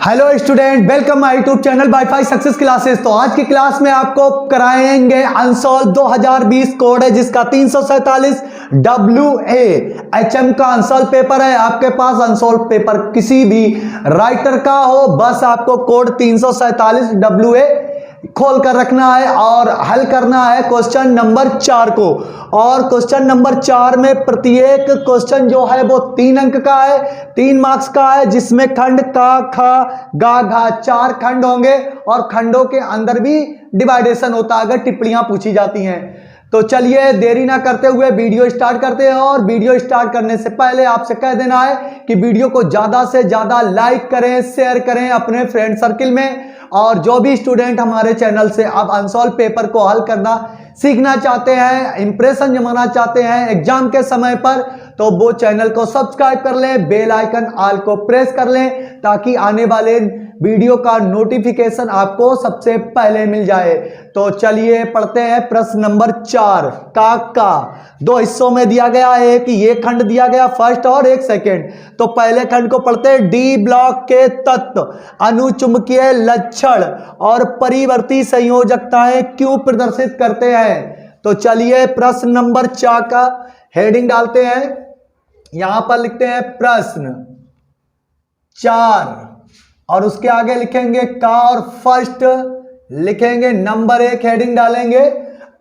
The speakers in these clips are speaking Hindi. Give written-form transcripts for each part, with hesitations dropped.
Hello student, welcome my YouTube channel wifi success classes. तो आज की क्लास में आपको कराएंगे अनसॉल्व 2020 कोड है जिसका 347 WA HM का अनसॉल्व पेपर है। आपके पास अनसॉल्व पेपर किसी भी राइटर का हो, बस आपको कोड 347 WA खोल कर रखना है और हल करना है क्वेश्चन नंबर 4 को। और क्वेश्चन नंबर 4 में प्रत्येक क्वेश्चन जो है वो 3 अंक का है, 3 मार्क्स का है, जिसमें खंड का खा गा घा 4 खंड होंगे और खंडों के अंदर भी डिवाइडेशन होता है अगर टिप्पणियां पूछी जाती हैं। तो चलिए देरी ना करते हुए वीडियो स्टार्ट करते हैं। और वीडियो स्टार्ट करने से पहले आपसे कह देना है कि वीडियो को ज्यादा से ज्यादा लाइक करें, शेयर करें अपने फ्रेंड सर्किल में। और जो भी स्टूडेंट हमारे चैनल से अब अनसॉल्व पेपर को हल करना सीखना चाहते हैं, इंप्रेशन जमाना चाहते हैं एग्जाम के समय पर, तो वो चैनल को सब्सक्राइब कर लें, बेल आइकन ऑल को प्रेस कर लें ताकि आने वाले वीडियो का नोटिफिकेशन आपको सबसे पहले मिल जाए। तो चलिए पढ़ते हैं प्रश्न नंबर 4 का 2 हिस्सों में दिया गया है। एक ये खंड दिया गया फर्स्ट और एक सेकंड। तो पहले खंड को पढ़ते हैं। डी ब्लॉक के तत्व अनुचुंबकीय लक्षण और परिवर्ती संयोजकताएं क्यों प्रदर्शित करते हैं। तो चलिए प्रश्न नंबर 4 का हेडिंग डालते हैं। यहां पर लिखते हैं प्रश्न 4 और उसके आगे लिखेंगे का और फर्स्ट लिखेंगे नंबर 1 हेडिंग डालेंगे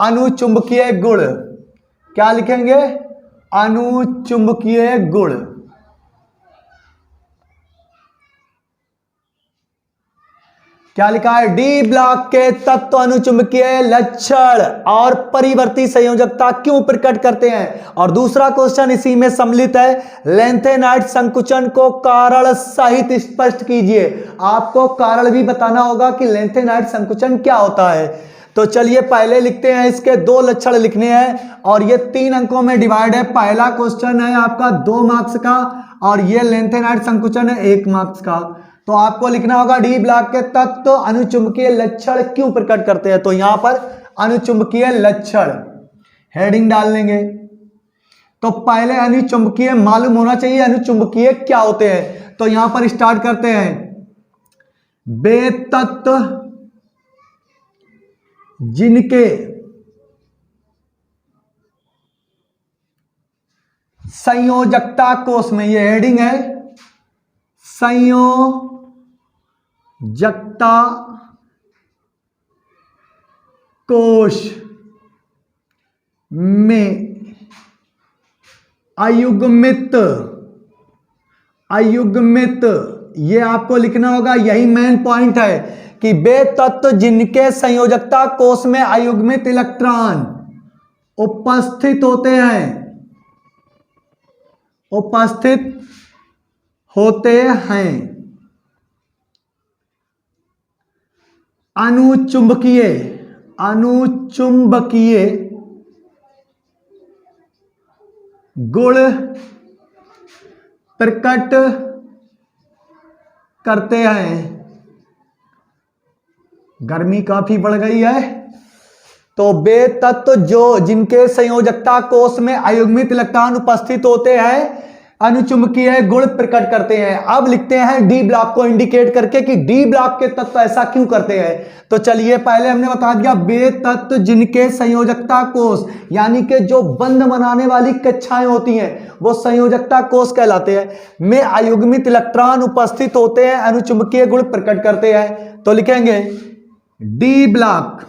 अनुचुंबकीय गुण। क्या लिखेंगे? अनुचुंबकीय गुण। क्या लिखा है? डी ब्लॉक के तत्व अनुचुंबकीय लक्षण और परिवर्ती संयोजकता क्यों प्रकट करते हैं। और दूसरा क्वेश्चन इसी में सम्मिलित है। लेंथेनाइट संकुचन को कारण सहित स्पष्ट कीजिए। आपको कारण भी बताना होगा कि लेंथेनाइट संकुचन क्या होता है। तो चलिए पहले लिखते हैं, इसके 2 लक्षण लिखने हैं और ये 3 अंकों में डिवाइड है। पहला क्वेश्चन है आपका 2 मार्क्स का और ये लेंथेनाइट संकुचन है 1 मार्क्स का। तो आपको लिखना होगा डी ब्लॉक के तत्व अनुचुंबकीय लक्षण क्यों प्रकट करते हैं। तो यहां पर अनुचुंबकीय लक्षण हेडिंग डाल लेंगे। तो पहले अनुचुंबकीय मालूम होना चाहिए अनुचुंबकीय क्या होते हैं। तो यहां पर स्टार्ट करते हैं। वे तत्व जिनके संयोजकता कोष में, ये हेडिंग है, संयोजकता कोष में अयुग्मित ये आपको लिखना होगा। यही मेन पॉइंट है कि वे तत्व जिनके संयोजकता कोष में अयुग्मित इलेक्ट्रॉन उपस्थित होते हैं अनुचुंबकीय गुण प्रकट करते हैं। गर्मी काफी बढ़ गई है। तो वे तत्व जिनके संयोजकता कोष में अयुग्मित इलेक्ट्रॉन उपस्थित होते हैं अनुचुंबकीय गुण प्रकट करते हैं। अब लिखते हैं डी ब्लॉक को इंडिकेट करके कि डी ब्लॉक के तत्व ऐसा क्यों करते हैं। तो चलिए पहले हमने बता दिया वे तत्व जिनके संयोजकता कोष यानी कि जो बंध बनाने वाली कक्षाएं होती हैं वो संयोजकता कोष कहलाते हैं, में अयुग्मित इलेक्ट्रॉन उपस्थित होते हैं अनुचुंबकीय गुण प्रकट करते हैं। तो लिखेंगे डी ब्लॉक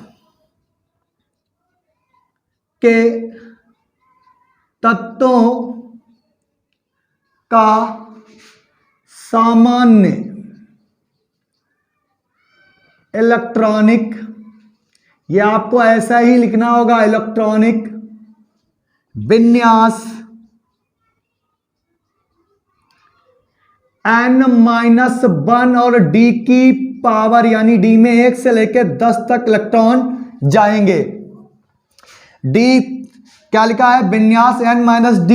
के तत्वों का सामान्य इलेक्ट्रॉनिक, ये आपको ऐसा ही लिखना होगा, इलेक्ट्रॉनिक विन्यास n-1 और d की पावर यानी d में 1 से लेकर 10 तक इलेक्ट्रॉन जाएंगे। d क्या लिखा है? विन्यास n-d,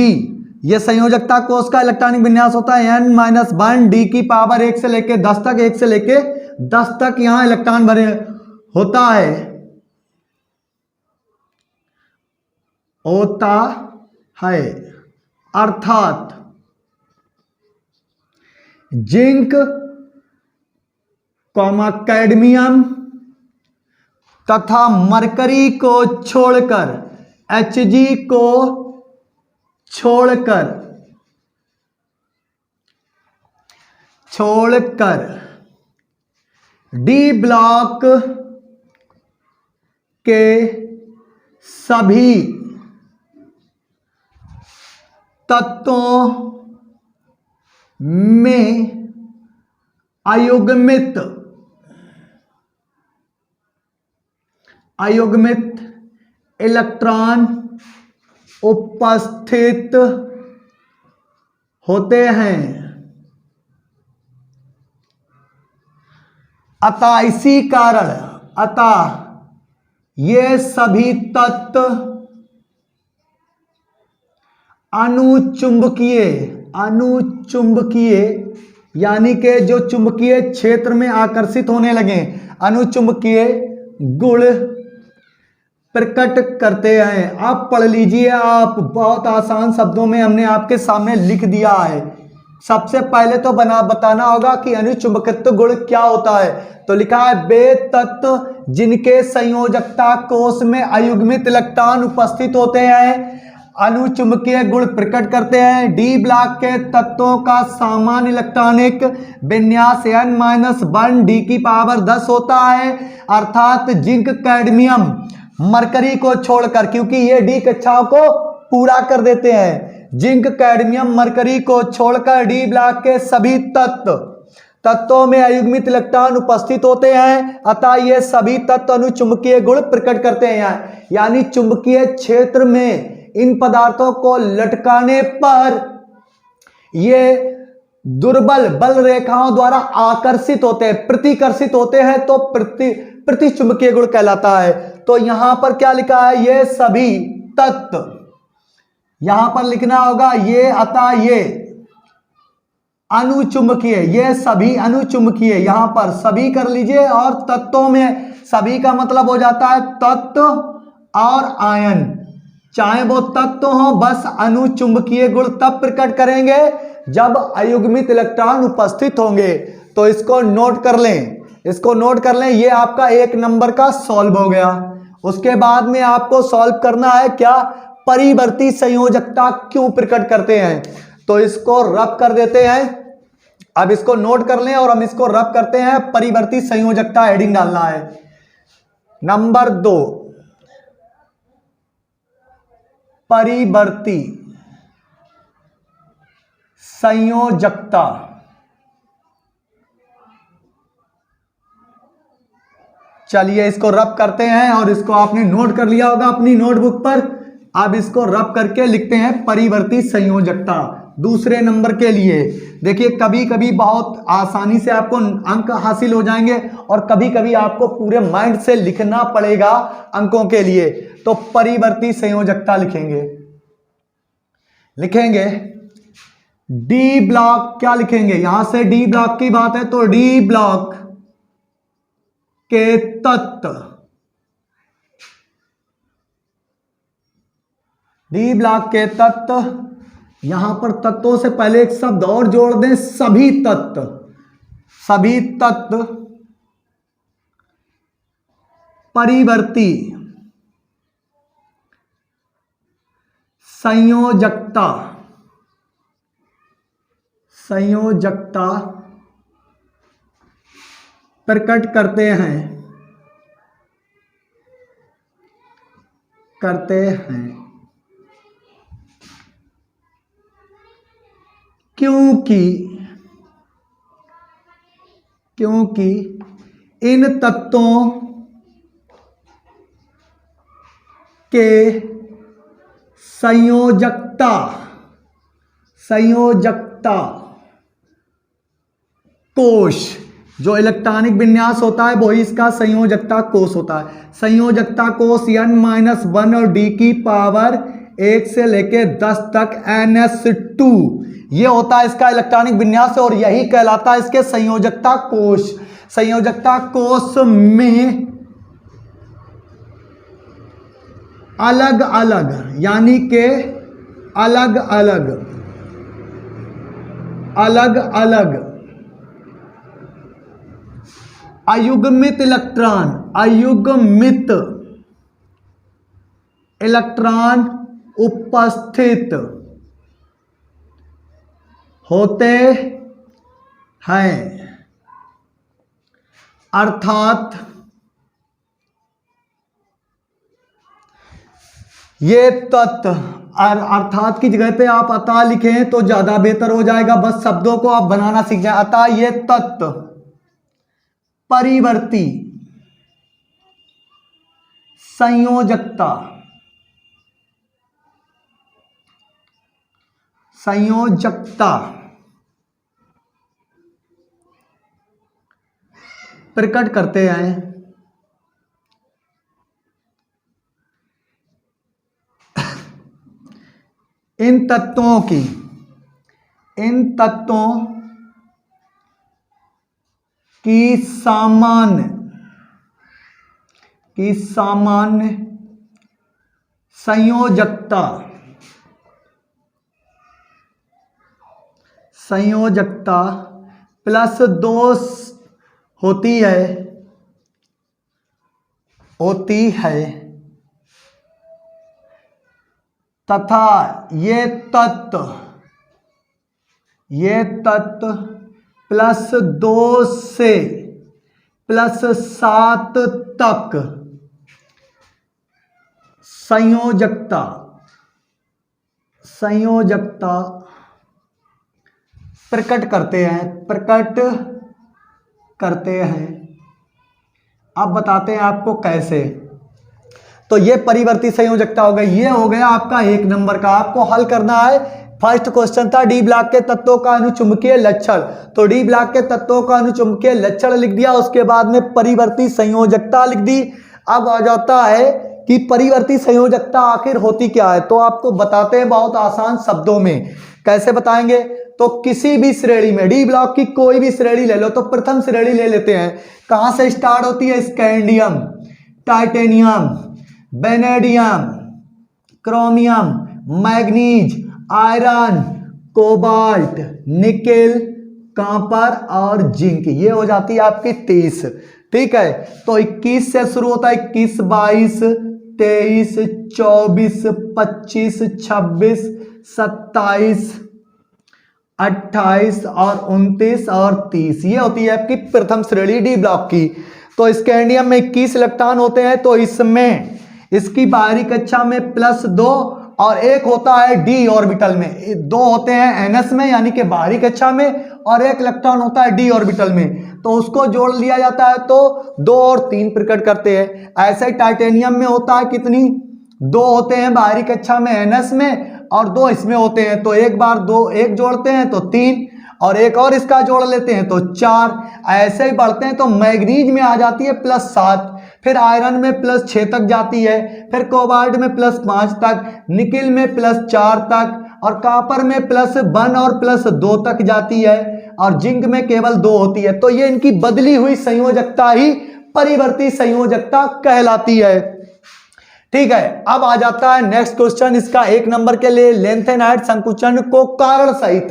यह संयोजकता कोष का इलेक्ट्रॉनिक विन्यास होता है n-1 d की पावर 1 से लेकर 10 तक, 1 से लेकर 10 तक यहां इलेक्ट्रॉन भरे होता है अर्थात जिंक कॉमा कैडमियम तथा मरकरी को छोड़कर Hg को छोड़कर डी ब्लॉक के सभी तत्वों में अयुग्मित इलेक्ट्रॉन उपस्थित होते हैं। अतः ये सभी तत्व अनुचुंबकीय यानी कि जो चुंबकीय क्षेत्र में आकर्षित होने लगे, अनुचुंबकीय गुण प्रकट करते हैं। आप पढ़ लीजिए, आप बहुत आसान शब्दों में हमने आपके सामने लिख दिया है। सबसे पहले तो बताना होगा कि अनुचुंबकत्व गुण क्या होता है। तो लिखा है वे तत्व जिनके संयोजकता कोष में अयुग्मित इलेक्ट्रॉन उपस्थित होते हैं अनुचुंबकीय गुण प्रकट करते हैं। डी ब्लॉक के तत्वों का सामान्य इलेक्ट्रॉनिक विन्यास n-1 d⁻10 होता है, अर्थात जिंक कैडमियम मरकरी को छोड़कर, क्योंकि ये डी कक्षाओं को पूरा कर देते हैं। जिंक कैडमियम मरकरी को छोड़कर डी ब्लॉक के सभी तत्वों में अयुग्मित इलेक्ट्रॉन उपस्थित होते हैं, अतः ये सभी तत्व अनुचुंबकीय गुण प्रकट करते हैं। यानी चुंबकीय क्षेत्र में इन पदार्थों को लटकाने पर ये दुर्बल बल रेखाओं द्वारा आकर्षित होते हैं, प्रतिकर्षित होते हैं, तो प्रतिचुंबकीय गुण कहलाता है। तो यहां पर क्या लिखा है, ये सभी तत्व, यहां पर लिखना होगा ये, अतः ये अनुचुंबकीय, ये सभी अनुचुंबकीय, यहां पर सभी कर लीजिए। और तत्वों में सभी का मतलब हो जाता है तत्व और आयन, चाहे वो तत्व हो, बस अनुचुंबकीय गुण तब प्रकट करेंगे जब अयुग्मित इलेक्ट्रॉन उपस्थित होंगे। तो इसको नोट कर लें, ये आपका 1 नंबर का सॉल्व हो गया। उसके बाद में आपको सॉल्व करना है क्या, परिवर्ती संयोजकता क्यों प्रकट करते हैं। तो इसको रब कर देते हैं, अब इसको नोट कर लें और हम इसको रब करते हैं। परिवर्ती संयोजकता हेडिंग डालना है। नंबर 2, परिवर्ती संयोजकता। चलिए इसको रब करते हैं और इसको आपने नोट कर लिया होगा अपनी नोटबुक पर। अब इसको रब करके लिखते हैं परिवर्ती संयोजकता दूसरे नंबर के लिए। देखिए कभी कभी बहुत आसानी से आपको अंक हासिल हो जाएंगे और कभी कभी आपको पूरे माइंड से लिखना पड़ेगा अंकों के लिए। तो परिवर्ती संयोजकता लिखेंगे डी ब्लॉक, क्या लिखेंगे, यहां से डी ब्लॉक की बात है तो डी ब्लॉक के तत्व, डी ब्लॉक के तत्व, यहां पर तत्वों से पहले एक शब्द और जोड़ दें, सभी तत्व परिवर्ती संयोजकता प्रकट करते हैं क्योंकि इन तत्वों के संयोजकता कोश, जो इलेक्ट्रॉनिक विन्यास होता है वही इसका संयोजकता कोश होता है। संयोजकता कोश n-1 और d⁻1 से लेके 10 तक ns2 ये होता है इसका इलेक्ट्रॉनिक विन्यास और यही कहलाता है इसके संयोजकता कोश। संयोजकता कोश में अलग अलग यानी के अलग अलग अयुग्मित इलेक्ट्रॉन, अयुग्मित इलेक्ट्रॉन उपस्थित होते हैं, अर्थात ये तत्व, अर्थात की जगह पे आप अतः लिखें तो ज्यादा बेहतर हो जाएगा, बस शब्दों को आप बनाना सीख जाए। अतः ये तत्व परिवर्ती संयोजकता, संयोजकता प्रकट करते हैं, इन तत्वों की सामान्य संयोजकता प्लस 2 होती है तथा ये तत्व +2 से +7 तक संयोजकता प्रकट करते हैं। अब बताते हैं आपको कैसे। तो ये परिवर्ती संयोजकता हो गई, ये हो गया आपका 1 नंबर का। आपको हल करना है, फर्स्ट क्वेश्चन था डी ब्लॉक के तत्वों का अनुचुंबकीय लक्षण, तो डी ब्लॉक के तत्वों का अनुचुंबकीय लक्षण लिख दिया, उसके बाद में परिवर्ती संयोजकता लिख दी। अब आ जाता है कि परिवर्ती संयोजकता आखिर होती क्या है, तो आपको बताते हैं बहुत आसान शब्दों में। कैसे बताएंगे, तो किसी भी श्रेणी में, डी ब्लॉक की कोई भी श्रेणी ले लो, तो प्रथम श्रेणी ले लेते हैं, कहां से स्टार्ट होती है, scandium, titanium, vanadium, chromium, manganese, iron, cobalt, nickel, copper और जिंक, ये हो जाती है आपकी 30। ठीक है, तो 21 से शुरू होता है, 21, 22, 23, 24, 25, 26, 27, 28 और 29 और 30, ये होती है आपकी प्रथम श्रेणी डी ब्लॉक की। तो स्कैंडियम में 21 इलेक्ट्रॉन होते हैं, तो इसमें इसकी बाहरी कक्षा में +2 और एक होता है डी ऑर्बिटल में, 2 होते हैं एनएस में यानी कि बाहरी कक्षा में, और एक इलेक्ट्रॉन होता है डी ऑर्बिटल में, तो उसको जोड़ लिया जाता है, तो 2 और 3 प्रकट करते हैं। ऐसे ही टाइटेनियम में होता है कितनी, 2 होते हैं बाहरी कक्षा में एनएस में और 2 इसमें होते हैं, तो एक बार 2 एक जोड़ते हैं तो 3 और एक और इसका जोड़ लेते हैं तो 4, ऐसे ही बढ़ते हैं। तो मैग्नीज में आ जाती है +7, फिर आयरन में +6 तक जाती है, फिर कोबाल्ट में +5 तक, निकिल में +4 तक, और कॉपर में +1 और +2 तक जाती है, और जिंक में केवल 2 होती है। तो ये इनकी बदली हुई संयोजकता ही परिवर्ती संयोजकता कहलाती है। ठीक है, अब आ जाता है नेक्स्ट क्वेश्चन, इसका 1 नंबर के लिए लेंथेनाइड संकुचन को कारण सहित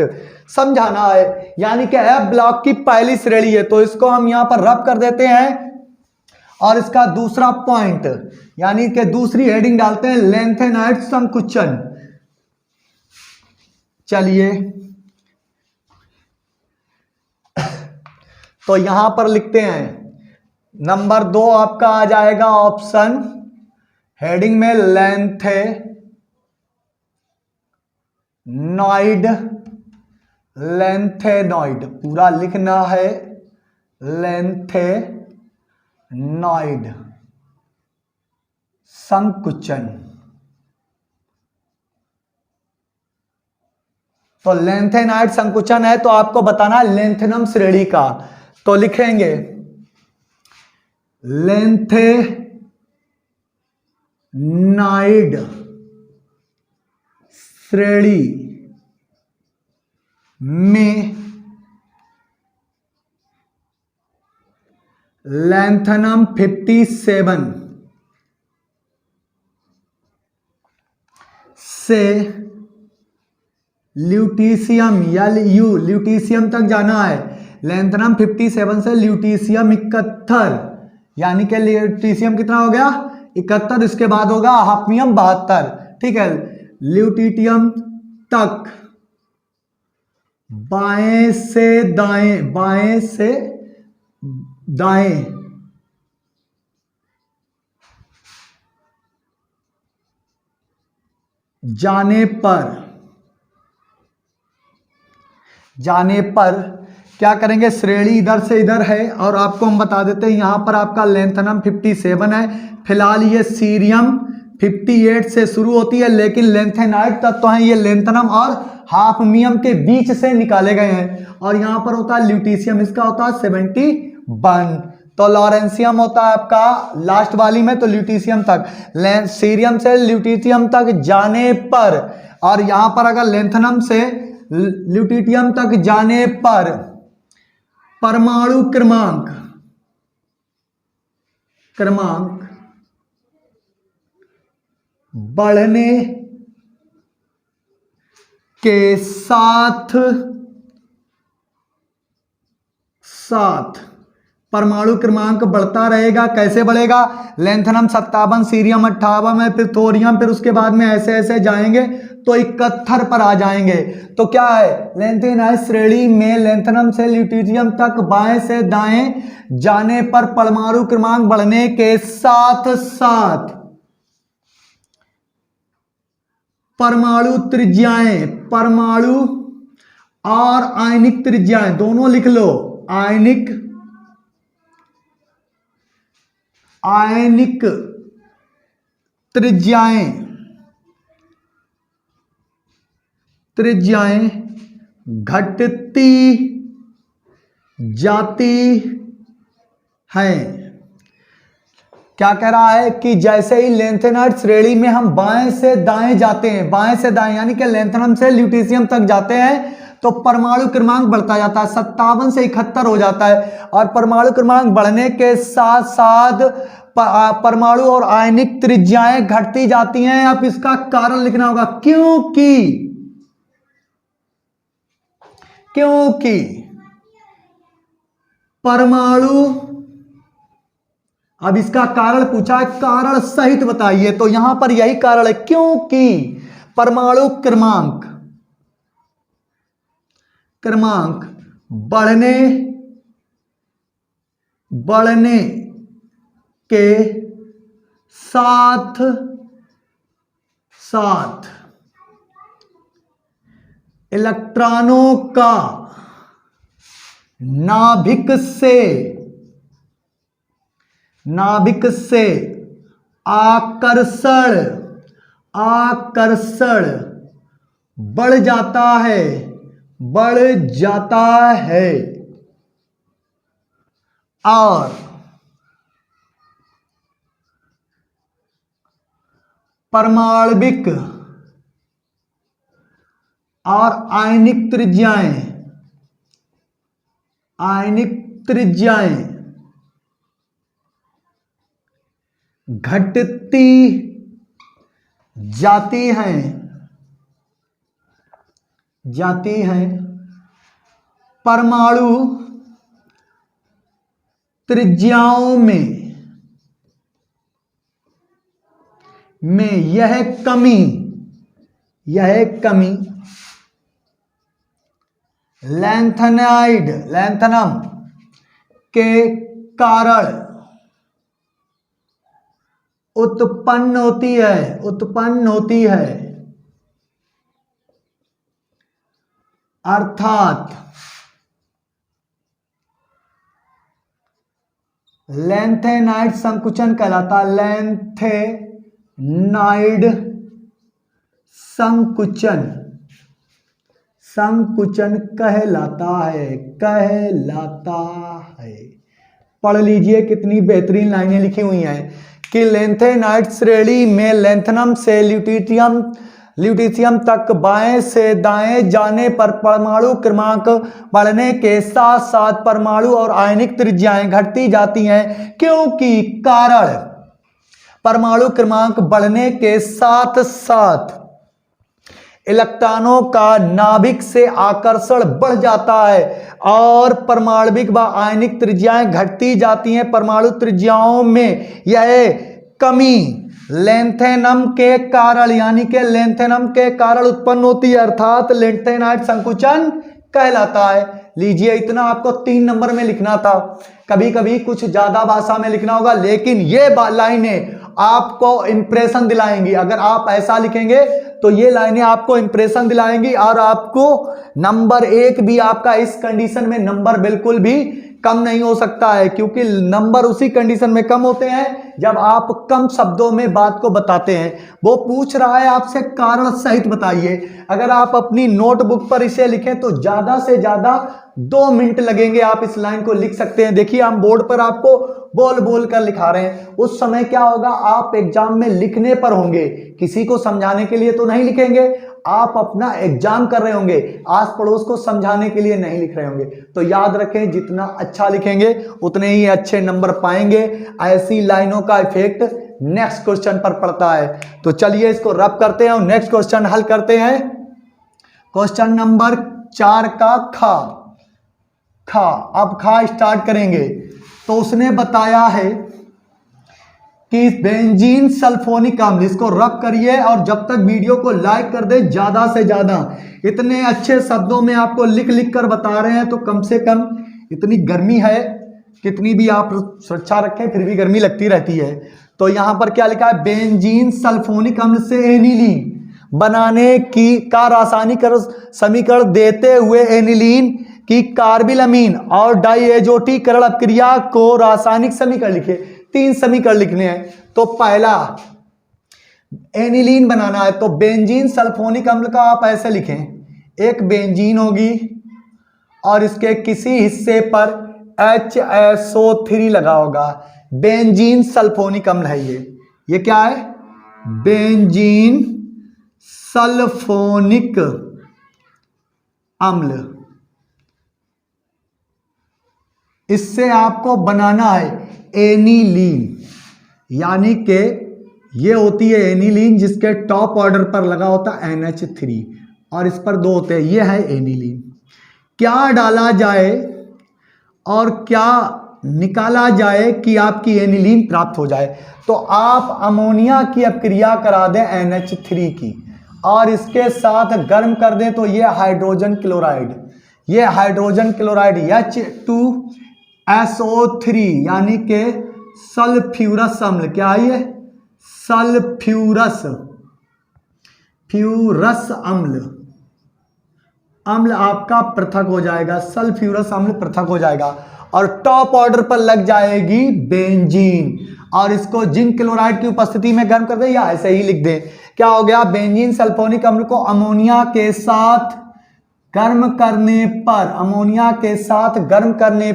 समझाना है, यानी कि एफ ब्लॉक की पहली श्रेणी है, तो इसको हम यहां पर रब कर देते हैं, और इसका दूसरा पॉइंट यानी कि दूसरी हेडिंग डालते हैं लेंथेनाइड संकुचन। चलिए, तो यहां पर लिखते हैं नंबर 2 आपका आ जाएगा ऑप्शन, हेडिंग में लेंथेनॉइड पूरा लिखना है, लेंथेनॉइड संकुचन। तो लेंथेनाइड संकुचन है, तो आपको बताना है लेंथेनम श्रेणी का, तो लिखेंगे लेंथेनाइड श्रेणी में लैंथनम 57 से ल्यूटीशियम ल्यूटीशियम तक जाना है, लैंथनम 57 से ल्यूटीशियम 71, यानी कि ल्यूटीशियम कितना हो गया 71, इसके बाद होगा हाफनियम 72। ठीक है, ल्यूटीशियम तक बाएं से दाएं, बाएं से दाएं जाने पर क्या करेंगे, श्रेणी इधर से इधर है और आपको हम बता देते हैं यहां पर आपका लैंथनम 57 है। फिलहाल ये सीरियम 58 से शुरू होती है, लेकिन लैंथेनाइड तत्व हैं ये लैंथनम और हाफनियम के बीच से निकाले गए हैं। और यहां पर होता है ल्यूटीशियम, इसका होता है 71। तो लॉरेंशियम होता है आपका लास्ट वाली में, तो ल्यूटीशियम तक, सीरियम से ल्यूटीशियम तक जाने पर, और यहां पर अगर लैंथनम से ल्यूटीशियम तक जाने पर परमाणु क्रमांक बढ़ने के साथ परमाणु क्रमांक बढ़ता रहेगा। कैसे बढ़ेगा, लैंथनम 57, सीरियम 58 है, फिर थोरियम, फिर उसके बाद में ऐसे ऐसे जाएंगे तो 71 पर आ जाएंगे। तो क्या है, लैंथेनाइड श्रेणी में लैंथनम से ल्यूटीशियम तक बाएं से दाएं जाने पर परमाणु क्रमांक बढ़ने के साथ साथ परमाणु त्रिज्याएं, परमाणु और आयनिक त्रिज्याएं दोनों लिख लो, आयनिक त्रिज्याएं घटती जाती हैं। क्या कह रहा है कि जैसे ही लैंथेनाइड श्रेणी में हम बाएं से दाएं जाते हैं, बाएं से दाएं यानी कि लैंथनम से ल्यूटीशियम तक जाते हैं, तो परमाणु क्रमांक बढ़ता जाता है, 57 से 71 हो जाता है। और परमाणु क्रमांक बढ़ने के साथ साथ परमाणु और आयनिक त्रिज्याएं घटती जाती हैं। अब इसका कारण लिखना होगा, क्योंकि परमाणु, अब इसका कारण पूछा है, कारण सहित बताइए, तो यहां पर यही कारण है, क्योंकि परमाणु क्रमांक बढ़ने के साथ इलेक्ट्रॉनों का नाभिक से आकर्षण बढ़ जाता है और परमाण्विक और आयनिक त्रिज्याएं घटती जाती हैं। परमाणु त्रिज्याओं में यह कमी लैंथनम के कारण उत्पन्न होती है, अर्थात लैंथेनाइड संकुचन कहलाता है। लैंथेनाइड संकुचन कहलाता है। पढ़ लीजिए, कितनी बेहतरीन लाइनें लिखी हुई हैं कि लैंथेनाइड श्रेणी में लैंथनम से ल्यूटीशियम तक बाएं से दाएं जाने पर परमाणु क्रमांक बढ़ने के साथ साथ परमाणु और आयनिक त्रिज्याएं घटती जाती हैं, क्योंकि कारण परमाणु क्रमांक बढ़ने के साथ साथ इलेक्ट्रॉनों का नाभिक से आकर्षण बढ़ जाता है और परमाणविक व आयनिक त्रिज्याएं घटती जाती हैं। परमाणु त्रिज्याओं में यह कमी लेंथेनम के कारण यानी कि लेंथेनम के कारण उत्पन्न होती है, अर्थात लेंथेनाइट संकुचन कहलाता है। लीजिए, इतना आपको 3 नंबर में लिखना था। कभी कभी कुछ ज्यादा भाषा में लिखना होगा, लेकिन ये लाइनें आपको इंप्रेशन दिलाएंगी। अगर आप ऐसा लिखेंगे तो ये लाइनें आपको इंप्रेशन दिलाएंगी और आपको नंबर 1 भी आपका इस कंडीशन में नंबर बिल्कुल भी कम नहीं हो सकता है, क्योंकि नंबर उसी कंडीशन में कम होते हैं जब आप कम शब्दों में बात को बताते हैं। वो पूछ रहा है आपसे कारण सहित बताइए। अगर आप अपनी नोटबुक पर इसे लिखें तो ज्यादा से ज्यादा 2 मिनट लगेंगे, आप इस लाइन को लिख सकते हैं। देखिए, हम बोर्ड पर आपको बोल बोल कर लिखा रहे हैं। उस समय क्या होगा, आप एग्जाम में लिखने पर होंगे, किसी को समझाने के लिए तो नहीं लिखेंगे। आप अपना एग्जाम कर रहे होंगे, आस पड़ोस को समझाने के लिए नहीं लिख रहे होंगे। तो याद रखें, जितना अच्छा लिखेंगे उतने ही अच्छे नंबर पाएंगे। ऐसी लाइनों का इफेक्ट नेक्स्ट क्वेश्चन पर पड़ता है। तो चलिए इसको रब करते हैं और नेक्स्ट क्वेश्चन हल करते हैं। क्वेश्चन नंबर 4 का खा। अब खा स्टार्ट करेंगे। तो उसने बताया है कि बेंजीन सल्फोनिक अम्ल, इसको रब करिए और जब तक वीडियो को लाइक कर दे ज्यादा से ज्यादा। इतने अच्छे शब्दों में आपको लिख लिख कर बता रहे हैं, तो कम से कम इतनी गर्मी है, कितनी भी आप सुरक्षा रखें फिर भी गर्मी लगती रहती है। तो यहां पर क्या लिखा है, बेंजीन सल्फोनिक अम्ल से एनिलीन बनाने की का रासायनिक समीकरण देते हुए एनिलीन की कार्बिलमीन और डाइएजोटीकरण अपक्रिया को रासायनिक समीकरण लिखे। 3 समीकरण लिखने हैं। तो पहला एनिलीन बनाना है, तो बेंजीन सल्फोनिक अम्ल का आप ऐसे लिखें, एक बेंजीन होगी और इसके किसी हिस्से पर HSO3 लगा होगा। बेंजीन सल्फोनिक अम्ल है ये क्या है, बेंजीन सल्फोनिक अम्ल। इससे आपको बनाना है एनिलीन, यानी कि ये होती है एनिलीन जिसके टॉप ऑर्डर पर लगा होता है NH3 और इस पर 2 होते हैं, ये है एनिलीन। क्या डाला जाए और क्या निकाला जाए कि आपकी एनिलीन प्राप्त हो जाए? तो आप अमोनिया की अपक्रिया करा दें NH3 की और इसके साथ गर्म कर दें, तो ये हाइड्रोजन क्लोराइड H2SO3 यानी कि सल्फ्यूरस अम्ल। क्या है ये, सल्फ्यूरस अम्ल आपका पृथक हो जाएगा, सल्फ्यूरस अम्ल पृथक हो जाएगा और टॉप ऑर्डर पर लग जाएगी बेंजीन और इसको जिंक क्लोराइड की उपस्थिति में गर्म कर दे या ऐसे ही लिख दे। क्या हो गया, बेंजीन सल्फोनिक अम्ल को अमोनिया के साथ गर्म करने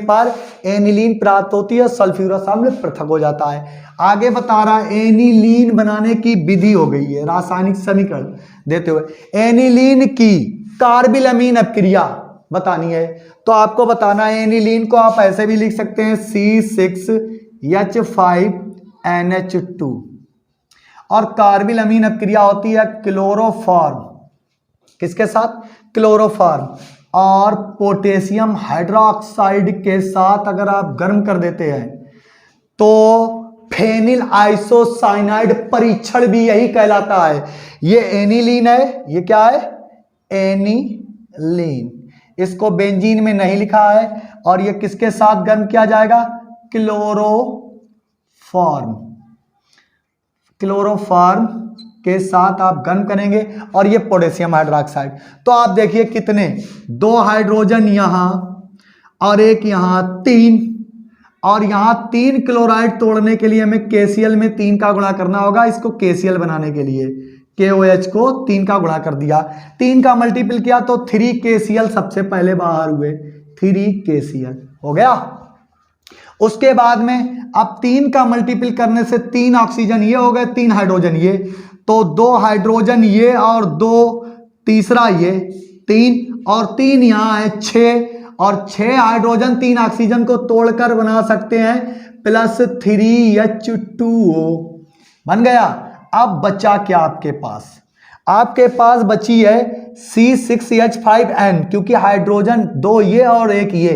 पर एनिलीन प्राप्त होती है, सल्फ्यूरस अम्ल पृथक हो जाता है। आगे बता रहा है एनिलीन बनाने की विधि हो गई है, रासायनिक समीकरण देते हुए एनिलीन की कार्बिलमीन अपक्रिया बतानी है। तो आपको बताना है एनिलीन को आप ऐसे भी लिख सकते हैं C6H5NH2 और कार्बिलमीन अपक्रिया होती है क्लोरोफॉर्म, किसके साथ, क्लोरोफॉर्म और पोटेशियम हाइड्रोक्साइड के साथ अगर आप गर्म कर देते हैं तो फेनिल आइसोसाइनाइड परीक्षण भी यही कहलाता है। ये एनिलीन है, ये क्या है, एनिलीन। इसको बेंजीन में नहीं लिखा है और ये किसके साथ गर्म किया जाएगा, क्लोरोफॉर्म के साथ आप गर्म करेंगे और ये पोटेशियम हाइड्रोक्साइड। तो आप देखिए कितने, 2 हाइड्रोजन यहां और एक यहां, 3 और यहां 3 क्लोराइड तोड़ने के लिए हमें KCl में 3 का गुणा करना होगा। इसको KCl बनाने के लिए KOH को 3 का गुणा कर दिया, 3 का मल्टीपल किया तो 3KCl सबसे पहले बाहर हुए, 3KCl हो गया। उसके बाद में अब 3 का मल्टीपल करने से 3 ऑक्सीजन ये हो गए, 3 हाइड्रोजन ये, तो 2 हाइड्रोजन ये और 2 तीसरा ये, 3 और 3 यहाँ है 6 और 6 हाइड्रोजन 3 ऑक्सीजन को तोड़कर बना सकते हैं प्लस 3H2O बन गया। अब बचा क्या आपके पास, आपके पास बची है C6H5N, क्योंकि हाइड्रोजन 2 ये और एक ये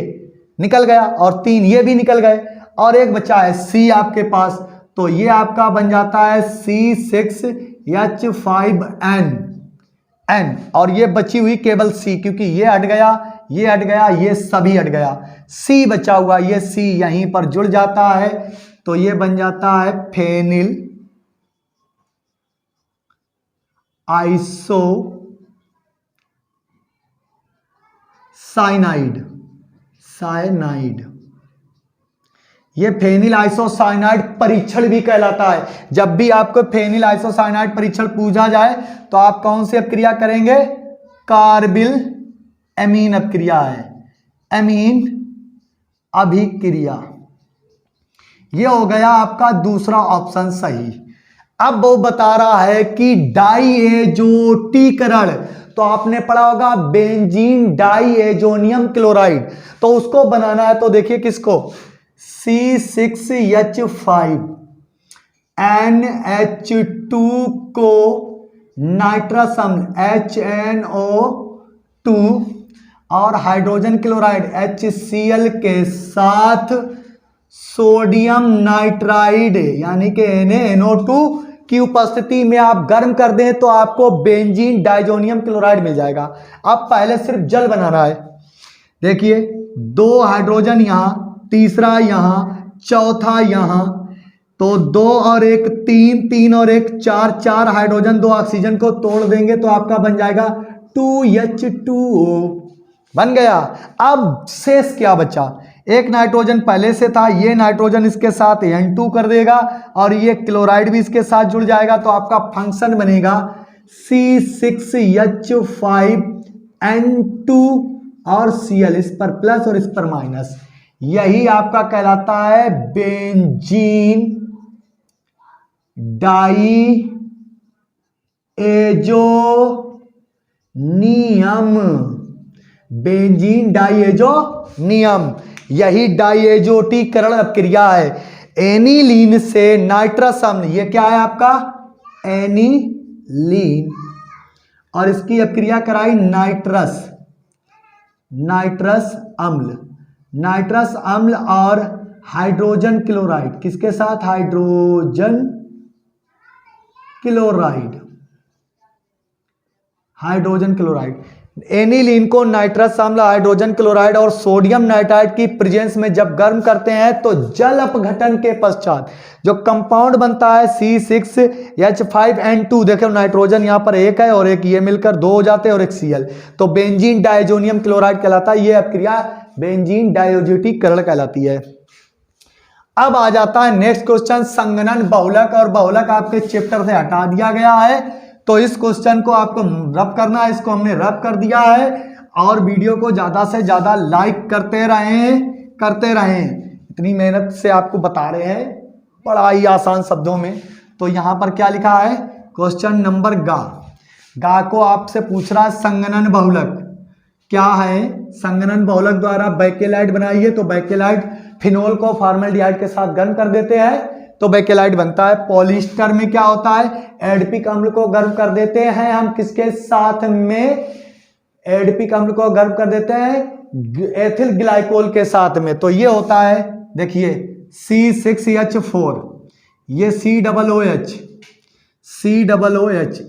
निकल गया और 3 ये भी निकल गए और एक बचा है C आपके पास, तो ये आपका बन जाता है C6H5N और ये बची हुई केवल C, क्योंकि ये हट गया, ये हट गया, ये सभी हट गया, C बचा हुआ, ये C यहीं पर जुड़ जाता है, तो ये बन जाता है फेनिल साइनाइड। ये फेनिल आइसोसाइनाइड परीक्षण भी कहलाता है। जब भी आपको फेनिल आइसोसाइनाइड परीक्षण पूछा जाए तो आप कौन सी अभिक्रिया करेंगे? कार्बिल एमीन अभिक्रिया है, एमीन अभिक्रिया। ये हो गया आपका दूसरा ऑप्शन सही। अब वो बता रहा है कि डाईएजोटीकरण, तो आपने पढ़ा होगा बेंजीन डाईएजोनियम क्लोराइड, तो उसको बनाना है, तो देखिए किसको, C6H5NH2 को नाइट्रस अम्ल HNO2 और हाइड्रोजन क्लोराइड HCl के साथ सोडियम नाइट्राइड यानी कि NaNO2 की उपस्थिति में आप गर्म कर दें तो आपको बेंजीन डाइजोनियम क्लोराइड मिल जाएगा। अब पहले सिर्फ जल बनाना है। देखिए 2 हाइड्रोजन यहां, तीसरा यहां, चौथा यहां, तो 2 और 1 3, 3 और 1 4, 4 हाइड्रोजन 2 ऑक्सीजन को तोड़ देंगे तो आपका बन जाएगा 2H2O बन गया। अब शेष क्या बचा? एक नाइट्रोजन पहले से था, ये नाइट्रोजन इसके साथ N2 कर देगा और ये क्लोराइड भी इसके साथ जुड़ जाएगा, तो आपका फंक्शन बनेगा C6H5N2 और Cl, इस पर प्लस और इस पर माइनस। यही आपका कहलाता है बेंजीन डाईएजोनियम, बेंजीन डाईएजोनियम। यही डाईएजोटीकरण अभिक्रिया है। एनिलीन से नाइट्रस अम्ल, ये क्या है आपका एनिलीन, और इसकी अभिक्रिया कराई नाइट्रस अम्ल और हाइड्रोजन क्लोराइड, किसके साथ? Hydrogen chloride. एनिलीन को नाइट्रस अम्ल, हाइड्रोजन क्लोराइड और सोडियम नाइट्राइड की प्रेजेंस में जब गर्म करते हैं तो जल अपघटन के पश्चात जो कंपाउंड बनता है C6H5N2, देखो नाइट्रोजन यहां पर एक है और एक ये मिलकर 2 हो जाते हैं और एक Cl, तो बेंजीन डाइजोनियम क्लोराइड कहलाता है। ये अभिक्रिया बेंजीन डाइएजोटीकरण कहलाती है। अब आ जाता है नेक्स्ट क्वेश्चन, संघनन बहुलक, और बहुलक आपके चैप्टर से हटा दिया गया है, तो इस क्वेश्चन को आपको रब करना है। इसको हमने रब कर दिया है और वीडियो को ज्यादा से ज्यादा लाइक करते रहें। इतनी मेहनत से आपको बता रहे हैं बड़ा ही आसान शब्दों में। तो यहां पर क्या लिखा है? क्वेश्चन नंबर गा को आपसे पूछ रहा है संघनन बहुलक क्या है। संघनन बहुलक द्वारा बैकेलाइट बनाइए, तो बैकेलाइट फिनोल को फॉर्मल्डिहाइड के साथ गर्म कर देते हैं तो बैकेलाइट बनता है। पॉलिएस्टर में क्या होता है? एडिपिक अम्ल को गर्म कर देते हैं हम, किसके साथ में? एडिपिक अम्ल को गर्म कर देते हैं एथिल ग्लाइकोल के साथ में, तो ये होता है देखिए C6H4, ये COOH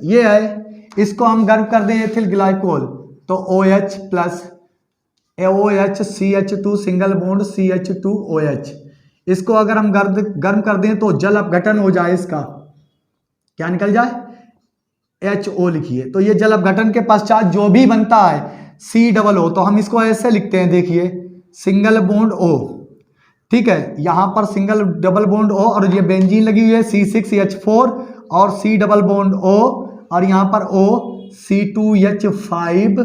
ये है, इसको हम गर्म कर दें एथिल ग्लाइकोल तो OH plus OH CH2 single bond CH2OH, इसको अगर हम गर्म कर दें तो जल अपघटन हो जाए, इसका क्या निकल जाए? HO लिखिए, तो ये जल अपघटन के पश्चात जो भी बनता है COO, तो हम इसको ऐसे लिखते हैं, देखिए सिंगल बॉन्ड O, ठीक है, यहां पर सिंगल डबल बॉन्ड O और ये बेंजीन लगी हुई है C6H4 और C डबल बॉन्ड O और यहां पर O C2H5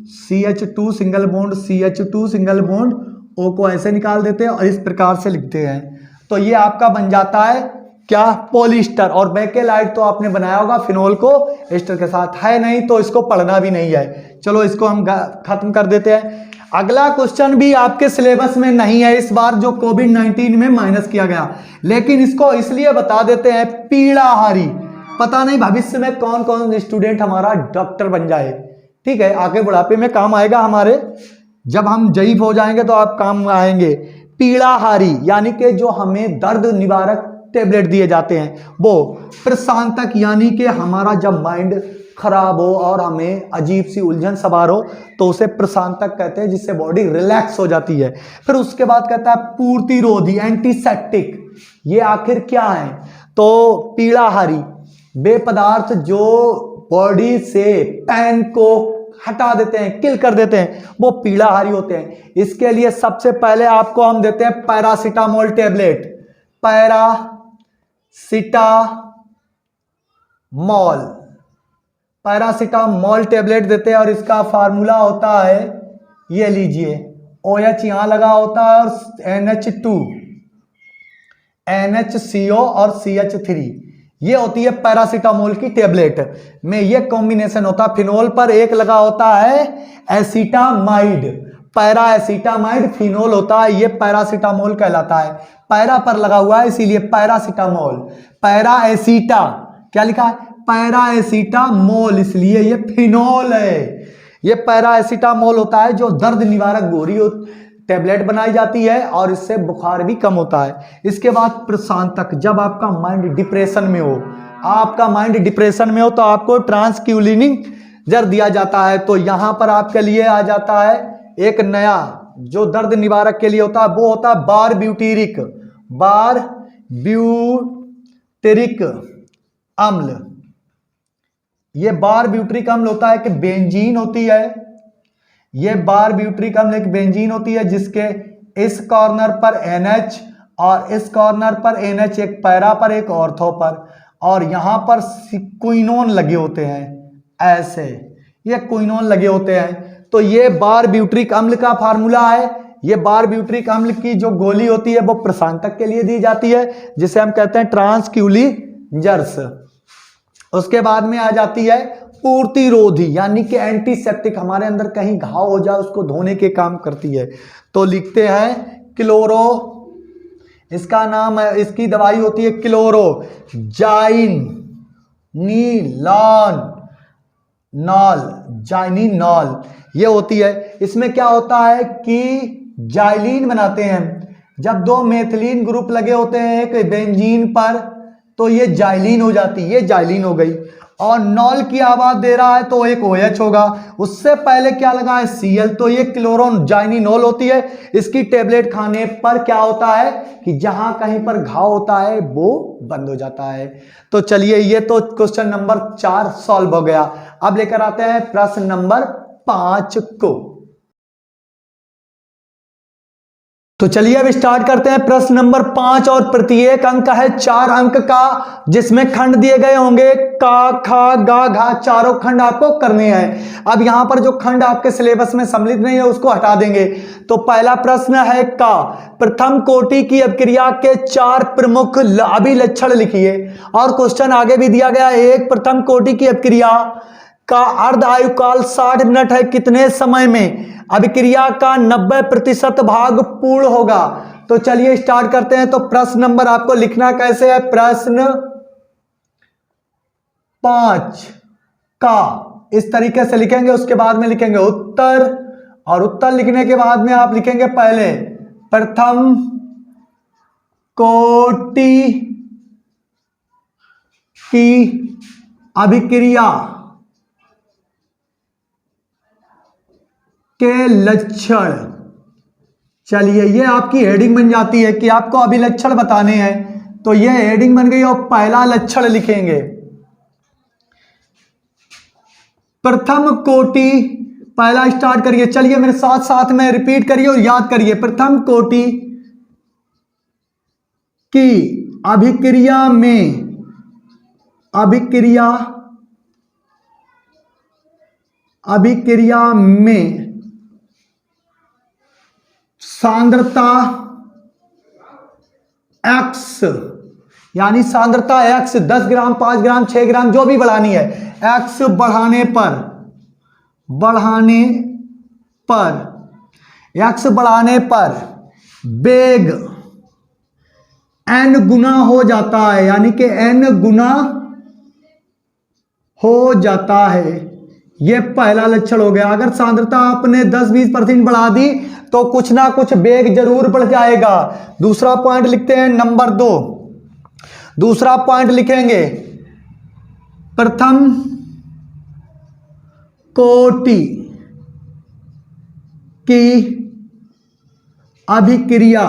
CH2 single bond CH2 single bond O को ऐसे निकाल देते हैं और इस प्रकार से लिखते हैं, तो ये आपका बन जाता है क्या? पॉलिएस्टर। और बैकेलाइट तो आपने बनाया होगा फिनोल को एस्टर के साथ, है नहीं तो इसको पढ़ना भी नहीं है। चलो इसको हम खत्म कर देते हैं। अगला क्वेश्चन भी आपके सिलेबस में नहीं है इस बार, जो कोविड-19 में माइनस किया गया, लेकिन इसको इसलिए बता देते हैं पीड़ाहारी, पता नहीं भविष्य में कौन कौन स्टूडेंट हमारा डॉक्टर बन जाए, ठीक है, आगे बुढ़ापे में काम आएगा हमारे, जब हम जयीफ हो जाएंगे तो आप काम आएंगे। पीड़ाहारी यानी कि जो हमें दर्द निवारक टेबलेट दिए जाते हैं वो। प्रशांतक यानी कि हमारा जब माइंड खराब हो और हमें अजीब सी उलझन सवार हो तो उसे प्रशांतक कहते हैं, जिससे बॉडी रिलैक्स हो जाती है। फिर उसके बाद कहता है पूर्तिरोधी एंटीसेप्टिक, ये आखिर क्या है? तो पीड़ाहारी वे पदार्थ जो बॉडी से पेन को हटा देते हैं, किल कर देते हैं, वो पीड़ाहारी होते हैं। इसके लिए सबसे पहले आपको हम देते हैं पैरासीटामोल टेबलेट, पैरासीटामोल टेबलेट देते हैं और इसका फार्मूला होता है, ये लीजिए, OH यहां लगा होता है और NH2 NHCO और CH3, ये होती है पैरासीटामोल की टेबलेट में। ये कॉम्बिनेशन होता है, फिनोल पर एक लगा होता है एसिटामाइड, पैरा एसिटामाइड फिनोल होता है, ये पैरासीटामोल कहलाता है। पैरा पर लगा हुआ है इसीलिए पैरासीटामोल। पैरा एसिटा क्या लिखा है? पैरा एसिटामोल, इसलिए ये फिनोल है। ये पैरा एसिटामोल होता है जो दर्द निवारक गोली टेबलेट बनाई जाती है और इससे बुखार भी कम होता है। इसके बाद प्रशांतक, जब आपका माइंड डिप्रेशन में हो, आपका माइंड डिप्रेशन में हो तो आपको ट्रांसक्यूलिनिजर दिया जाता है। तो यहां पर आपके लिए आ जाता है एक नया जो दर्द निवारक के लिए होता है, वो होता है बारब्यूटेरिक अम्ल। ये बारब्यूटेरिक अम्ल होता है कि बेंजीन होती है, ये बारब्यूटेरिक अम्ल एक बेंजीन होती है जिसके इस कॉर्नर पर NH और इस कॉर्नर पर NH, एक पैरा पर एक ऑर्थो पर, और यहां पर क्विनोन लगे होते हैं, ऐसे ये क्विनोन लगे होते हैं। तो ये बारब्यूटेरिक अम्ल का फार्मूला है। ये बारब्यूटेरिक अम्ल की जो गोली होती है वो प्रशांतक के लिए दी जाती है, जिसे हम कहते हैं ट्रांसक्यूलिजर्स। उसके बाद में आ जाती है पूर्तिरोधी यानी कि एंटीसेप्टिक, हमारे अंदर कहीं घाव हो जाए उसको धोने के काम करती है। तो लिखते हैं क्लोरो, इसका नाम है, इसकी दवाई होती है जाइनिनॉल, ये होती है। इसमें क्या होता है कि जाइलिन बनाते हैं, जब दो मेथिलीन ग्रुप लगे होते हैं एक बेंजीन पर तो ये जाइलिन हो जाती है, ये जाइलिन हो गई। और नॉल की आवाज दे रहा है तो एक OH होगा, उससे पहले क्या लगा है Cl, तो ये क्लोरोन जाइनिनॉल होती है। इसकी टेबलेट खाने पर क्या होता है कि जहां कहीं पर घाव होता है वो बंद हो जाता है। तो चलिए, ये तो क्वेश्चन नंबर 4 सॉल्व हो गया। अब लेकर आते हैं प्रश्न नंबर 5 को। तो चलिए अब स्टार्ट करते हैं प्रश्न नंबर 5, और प्रत्येक अंक है 4 अंक का, जिसमें खंड दिए गए होंगे का, खा, गा, घा, चारों खंड आपको करने हैं। अब यहां पर जो खंड आपके सिलेबस में सम्मिलित नहीं है उसको हटा देंगे। तो पहला प्रश्न है का, प्रथम कोटि की अभिक्रिया के 4 प्रमुख अभिलक्षण लिखिए। और क्वेश्चन आगे भी दिया गया है, एक प्रथम कोटि की अभिक्रिया का अर्ध आयुकाल 60 मिनट है, कितने समय में अभिक्रिया का 90% भाग पूर्ण होगा। तो चलिए स्टार्ट करते हैं। तो प्रश्न नंबर आपको लिखना कैसे है, प्रश्न 5 का इस तरीके से लिखेंगे, उसके बाद में लिखेंगे उत्तर, और उत्तर लिखने के बाद में आप लिखेंगे पहले प्रथम कोटि की अभिक्रिया के लक्षण। चलिए, ये आपकी हेडिंग बन जाती है कि आपको अभिलक्षण बताने हैं, तो ये हेडिंग बन गई। और पहला लक्षण लिखेंगे प्रथम कोटि, पहला स्टार्ट करिए, चलिए मेरे साथ साथ में रिपीट करिए और याद करिए। प्रथम कोटि की अभिक्रिया में सांद्रता X, यानी सांद्रता X 10 ग्राम, 5 ग्राम, 6 ग्राम जो भी बढ़ानी है, X बढ़ाने पर वेग N गुना हो जाता है, यानी कि N गुना हो जाता है। यह पहला लक्षण हो गया। अगर सांद्रता आपने 10-20% बढ़ा दी तो कुछ ना कुछ वेग जरूर बढ़ जाएगा। दूसरा पॉइंट लिखते हैं, नंबर 2। दूसरा पॉइंट लिखेंगे, प्रथम कोटि की अभिक्रिया,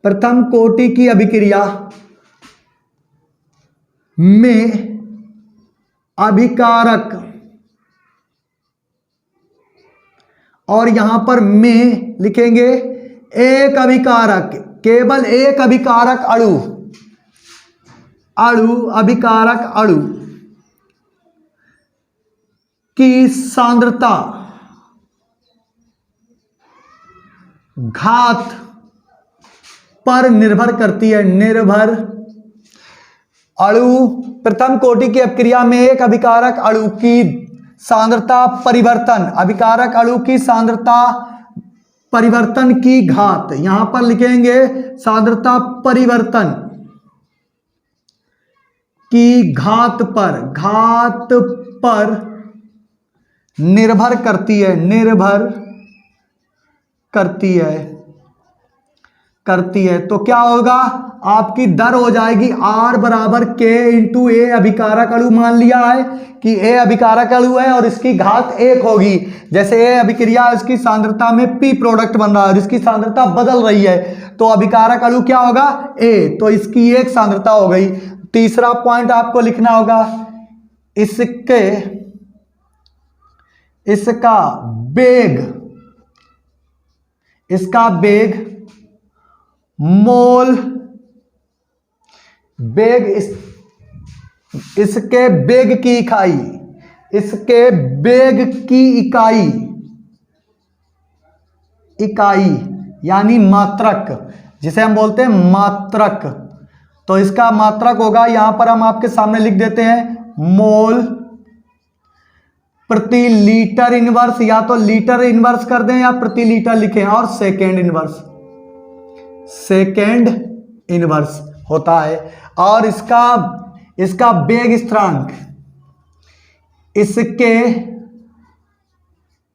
प्रथम कोटि की अभिक्रिया में अभिकारक, और यहां पर में लिखेंगे एक अभिकारक, केवल एक अभिकारक अणु, अभिकारक अणु की सांद्रता घात पर निर्भर करती है। निर्भर अणु, प्रथम कोटि की अभिक्रिया में एक अभिकारक अणु की सांद्रता परिवर्तन, अभिकारक अणु की सांद्रता परिवर्तन की घात, यहां पर लिखेंगे सांद्रता परिवर्तन की घात पर निर्भर करती है। निर्भर करती है तो क्या होगा, आपकी दर हो जाएगी R बराबर K इंटू ए अभिकारक अणु। मान लिया है कि ए अभिकारक अणु है और इसकी घात 1 होगी। जैसे ए अभिक्रिया इसकी सांद्रता में P प्रोडक्ट बन रहा है और इसकी सांद्रता बदल रही है, तो अभिकारक अणु क्या होगा, ए, तो इसकी 1 सांद्रता हो गई। तीसरा पॉइंट आपको लिखना होगा, इसका वेग मोल वेग, इसके वेग की इकाई, इसके वेग की इकाई यानी मात्रक, जिसे हम बोलते हैं मात्रक। तो इसका मात्रक होगा, यहां पर हम आपके सामने लिख देते हैं, मोल प्रति लीटर इनवर्स, या तो लीटर इनवर्स कर दें या प्रति लीटर लिखें, और सेकेंड इनवर्स होता है। और इसका वेग स्थिरांक, इसके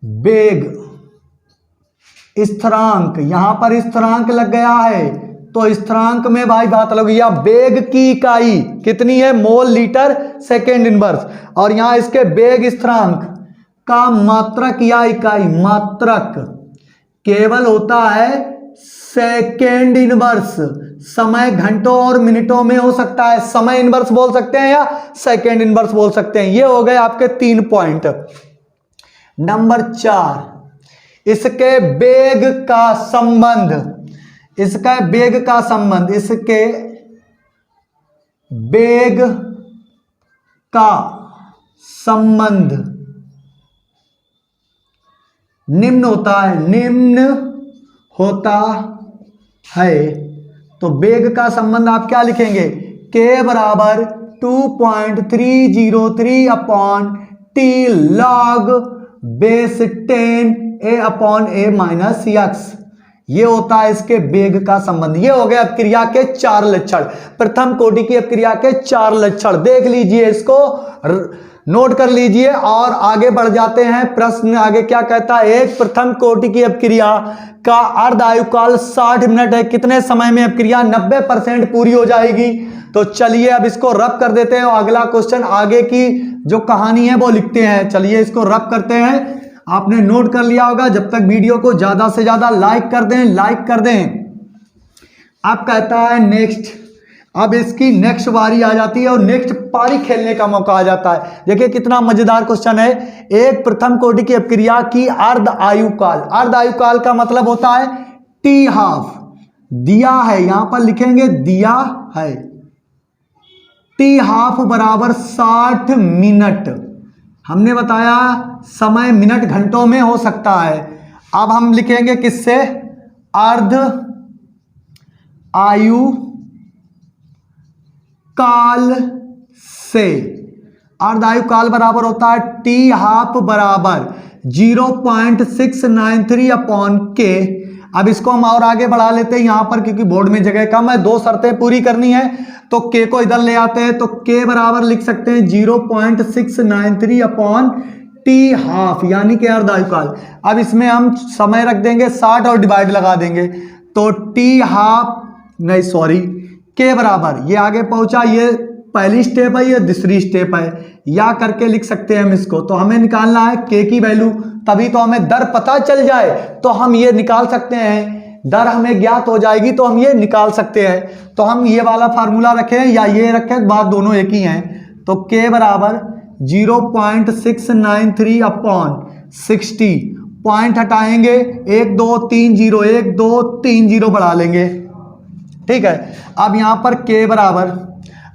वेग स्थिरांक, यहां पर स्थिरांक लग गया है तो स्थिरांक में भाई बात लगी, या वेग की इकाई कितनी है, मोल लीटर सेकेंड इनवर्स, और यहां इसके वेग स्थिरांक का मात्रक या इकाई, मात्रक केवल होता है सेकेंड इनवर्स। समय घंटों और मिनटों में हो सकता है, समय इनवर्स बोल सकते हैं या सेकेंड इनवर्स बोल सकते हैं। ये हो गए आपके 3 पॉइंट। नंबर 4, इसके वेग का संबंध, इसके वेग का संबंध निम्न होता है। तो वेग का संबंध आप क्या लिखेंगे, k बराबर 2.303 upon t log base 10 a upon a minus x, ये होता है इसके वेग का संबंध। ये हो गया अपक्रिया के 4 लक्षण, प्रथम कोटि की अपक्रिया के 4 लक्षण। देख लीजिए, इसको नोट कर लीजिए और आगे बढ़ जाते हैं। प्रश्न आगे क्या कहता है, एक प्रथम कोटि की अपक्रिया का अर्ध आयुकाल 60 मिनट है, कितने समय में अपक्रिया 90% पूरी हो जाएगी। तो चलिए अब इसको रब कर देते हैं और अगला क्वेश्चन, आगे की जो कहानी है वो लिखते हैं। चलिए इसको रब करते हैं। आपने नोट कर लिया होगा, जब तक वीडियो को ज्यादा से ज्यादा लाइक कर दें। अब कहता है नेक्स्ट, अब इसकी नेक्स्ट बारी आ जाती है और नेक्स्ट पारी खेलने का मौका आ जाता है। देखिए कितना मजेदार क्वेश्चन है। एक प्रथम कोटि की अपक्रिया की अर्ध आयुकाल, अर्ध आयुकाल का मतलब होता है टी हाफ, दिया है, यहां पर लिखेंगे दिया है, टी हाफ बराबर 60 मिनट। हमने बताया समय मिनट घंटों में हो सकता है। अब हम लिखेंगे किससे, अर्ध आयु काल से। अर्ध आयु काल बराबर होता है टी हाफ बराबर 0.693 अपॉन के अब इसको हम और आगे बढ़ा लेते हैं यहाँ पर, क्योंकि बोर्ड में जगह कम है, 2 शर्तें पूरी करनी है। तो k को इधर ले आते हैं, तो k बराबर लिख सकते हैं 0.693 अपॉन टी हाफ, यानी कि अर्धआयुकाल। अब इसमें हम समय रख देंगे 60 और डिवाइड लगा देंगे, तो टी हाफ नहीं सॉरी k बराबर, ये आगे पहुंचा, ये पहली स्टेप है, ये दूसरी स्टेप है, या करके लिख सकते हैं हम इसको। तो हमें निकालना है k की वैल्यू, तभी तो हमें दर पता चल जाए तो हम ये निकाल सकते हैं, दर हमें ज्ञात हो जाएगी तो हम ये निकाल सकते हैं। तो हम ये वाला फार्मूला रखें या ये रखें, बात दोनों एक ही हैं। तो k बराबर 0.693 अपॉन 60, पॉइंट हटाएंगे 1 2 3 0, 1 2 3 0 बढ़ा लेंगे, ठीक है। अब यहाँ पर k बराबर,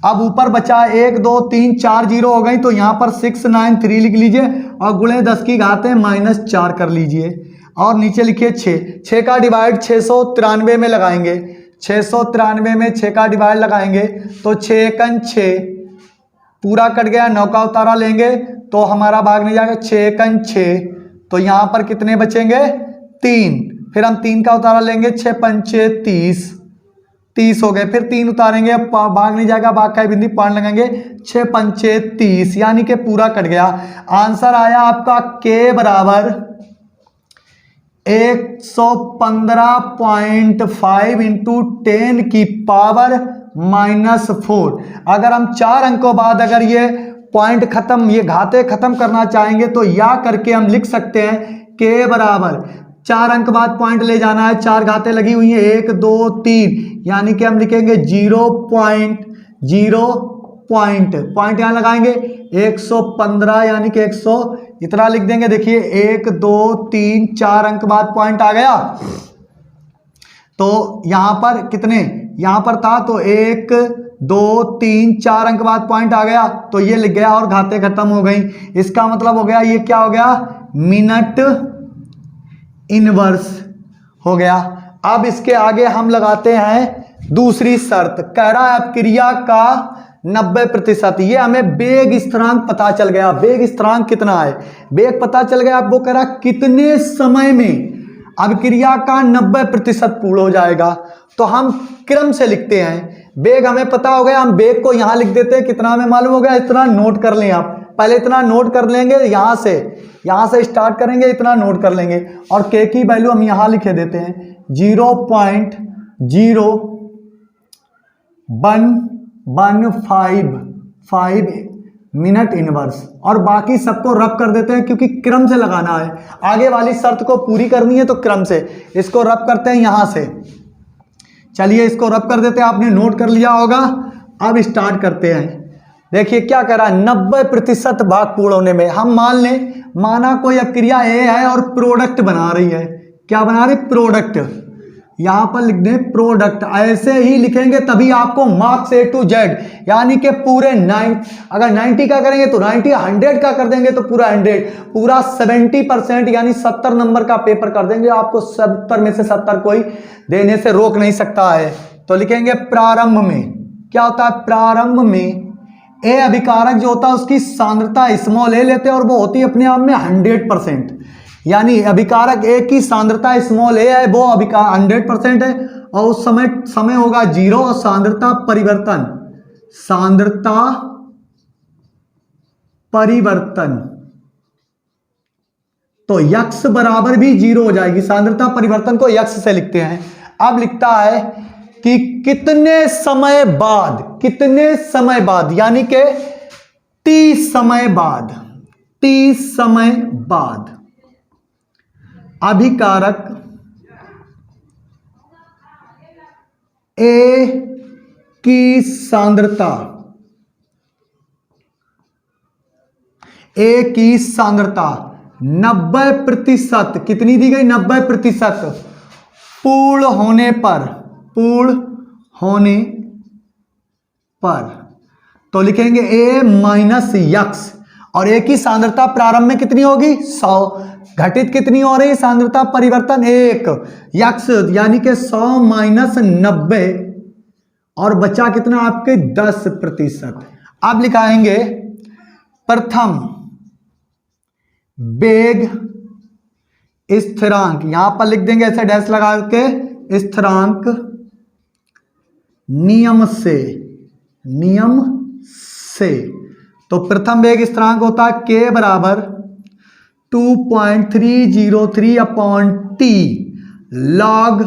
अब ऊपर बचा 1 2 3 4 0 हो गई, तो यहाँ पर 693 लिख लीजिए और गुणे 10 की घात है -4 कर लीजिए, और नीचे लिखिए 6 का डिवाइड 693 में लगाएंगे, 693 में 6 का डिवाइड लगाएंगे तो 6 एकन 6, पूरा कट गया, 9 का उतारा लेंगे तो हमारा भाग नहीं जाएगा, 6 एकन 6, तो यहाँ पर कितने बचेंगे 3, फिर हम 3 का उतारा लेंगे, 6 पंचे 30 हो गए, फिर 3 उतारेंगे, भाग नहीं जाएगा, भाग का बिंदी पॉइंट लगाएंगे, 6 पंचे 30, यानी कि पूरा कट गया। आंसर आया आपका k बराबर 115.5 इंटू 10 की पावर -4। अगर हम 4 अंकों बाद अगर ये पॉइंट खत्म, ये घाते खत्म करना चाहेंगे तो या करके हम लिख सकते हैं k बराबर 4 अंक बाद पॉइंट ले जाना है, 4 घातें लगी हुई हैं 1 2 3, यानी कि हम लिखेंगे 0.0 पॉइंट यहाँ लगाएंगे 115, यानी कि 100 इतना लिख देंगे। देखिए 1 2 3 4 अंक बाद पॉइंट आ गया, तो यहाँ पर कितने, यहाँ पर था तो 1 2 3 4 अंक बाद पॉइंट आ गया, तो ये लिख गया और घातें खत्म हो गई। इसका मतलब हो गया ये क्या हो गया, मिनट इनवर्स हो गया। अब इसके आगे हम लगाते हैं दूसरी शर्त, कह रहा है क्रिया का 90%, ये हमें वेग स्थिरांक पता चल गया। वेग स्थिरांक कितना है, वेग पता चल गया, अब वो कह रहा कितने समय में अब क्रिया का 90% पूर्ण हो जाएगा, तो हम क्रम से लिखते हैं। वेग हमें पता हो गया, हम वेग को यहां लिख देते हैं, कितना हमें मालूम हो गया, इतना नोट कर लें आप, पहले इतना नोट कर लेंगे, यहां से स्टार्ट करेंगे, इतना नोट कर लेंगे, और k की वैल्यू हम यहां लिखे देते हैं 0.0115 मिनट इनवर्स, और बाकी सबको रब कर देते हैं क्योंकि क्रम से लगाना है, आगे वाली शर्त को पूरी करनी है तो क्रम से इसको रब करते हैं यहां से। चलिए इसको रब कर देते हैं, आपने नोट कर लिया होगा। अब स्टार्ट करते हैं। देखिए क्या कह रहा है, 90% भाग पूर्ण होने में, हम मान लें, माना कोई क्रिया ए है और प्रोडक्ट बना रही है, क्या बना रही, प्रोडक्ट, यहां पर लिख दें प्रोडक्ट, ऐसे ही लिखेंगे तभी आपको मार्क्स A to Z, यानी कि पूरे 9, अगर 90 का करेंगे तो 90, 100 का कर देंगे तो पूरा 100, पूरा 70% यानी 70 नंबर का पेपर कर देंगे, आपको 70 में से 70 कोई देने से रोक नहीं सकता है। तो लिखेंगे प्रारंभ में, क्या होता है, प्रारंभ में ए अभिकारक जो होता है उसकी सांद्रता स्मॉल ए लेते हैं और वो होती है अपने आप में 100%, यानी अभिकारक ए की सांद्रता स्मॉल ए है, वो अभिकारक 100% है, और उस समय होगा 0, और सांद्रता परिवर्तन तो यक्स बराबर भी 0 हो जाएगी, सांद्रता परिवर्तन को यक्स से लिखते हैं। अब लिखता है कि कितने समय बाद, यानी कि t समय बाद अभिकारक ए की सांद्रता ए की सांद्रता 90%, कितनी दी गई 90% पूर्ण होने पर तो लिखेंगे a माइनस यक्स और a की सांद्रता प्रारंभ में कितनी होगी 100, घटित कितनी हो रही सांद्रता परिवर्तन 1 यक्स यानी कि 100 माइनस 90 और बचा कितना आपके 10%। अब लिखाएंगे प्रथम वेग स्थिरांक, यहां पर लिख देंगे ऐसे डैश लगा के, स्थिरांक नियम से। तो प्रथम वेग स्थिरांक होता है k बराबर 2.303 upon T log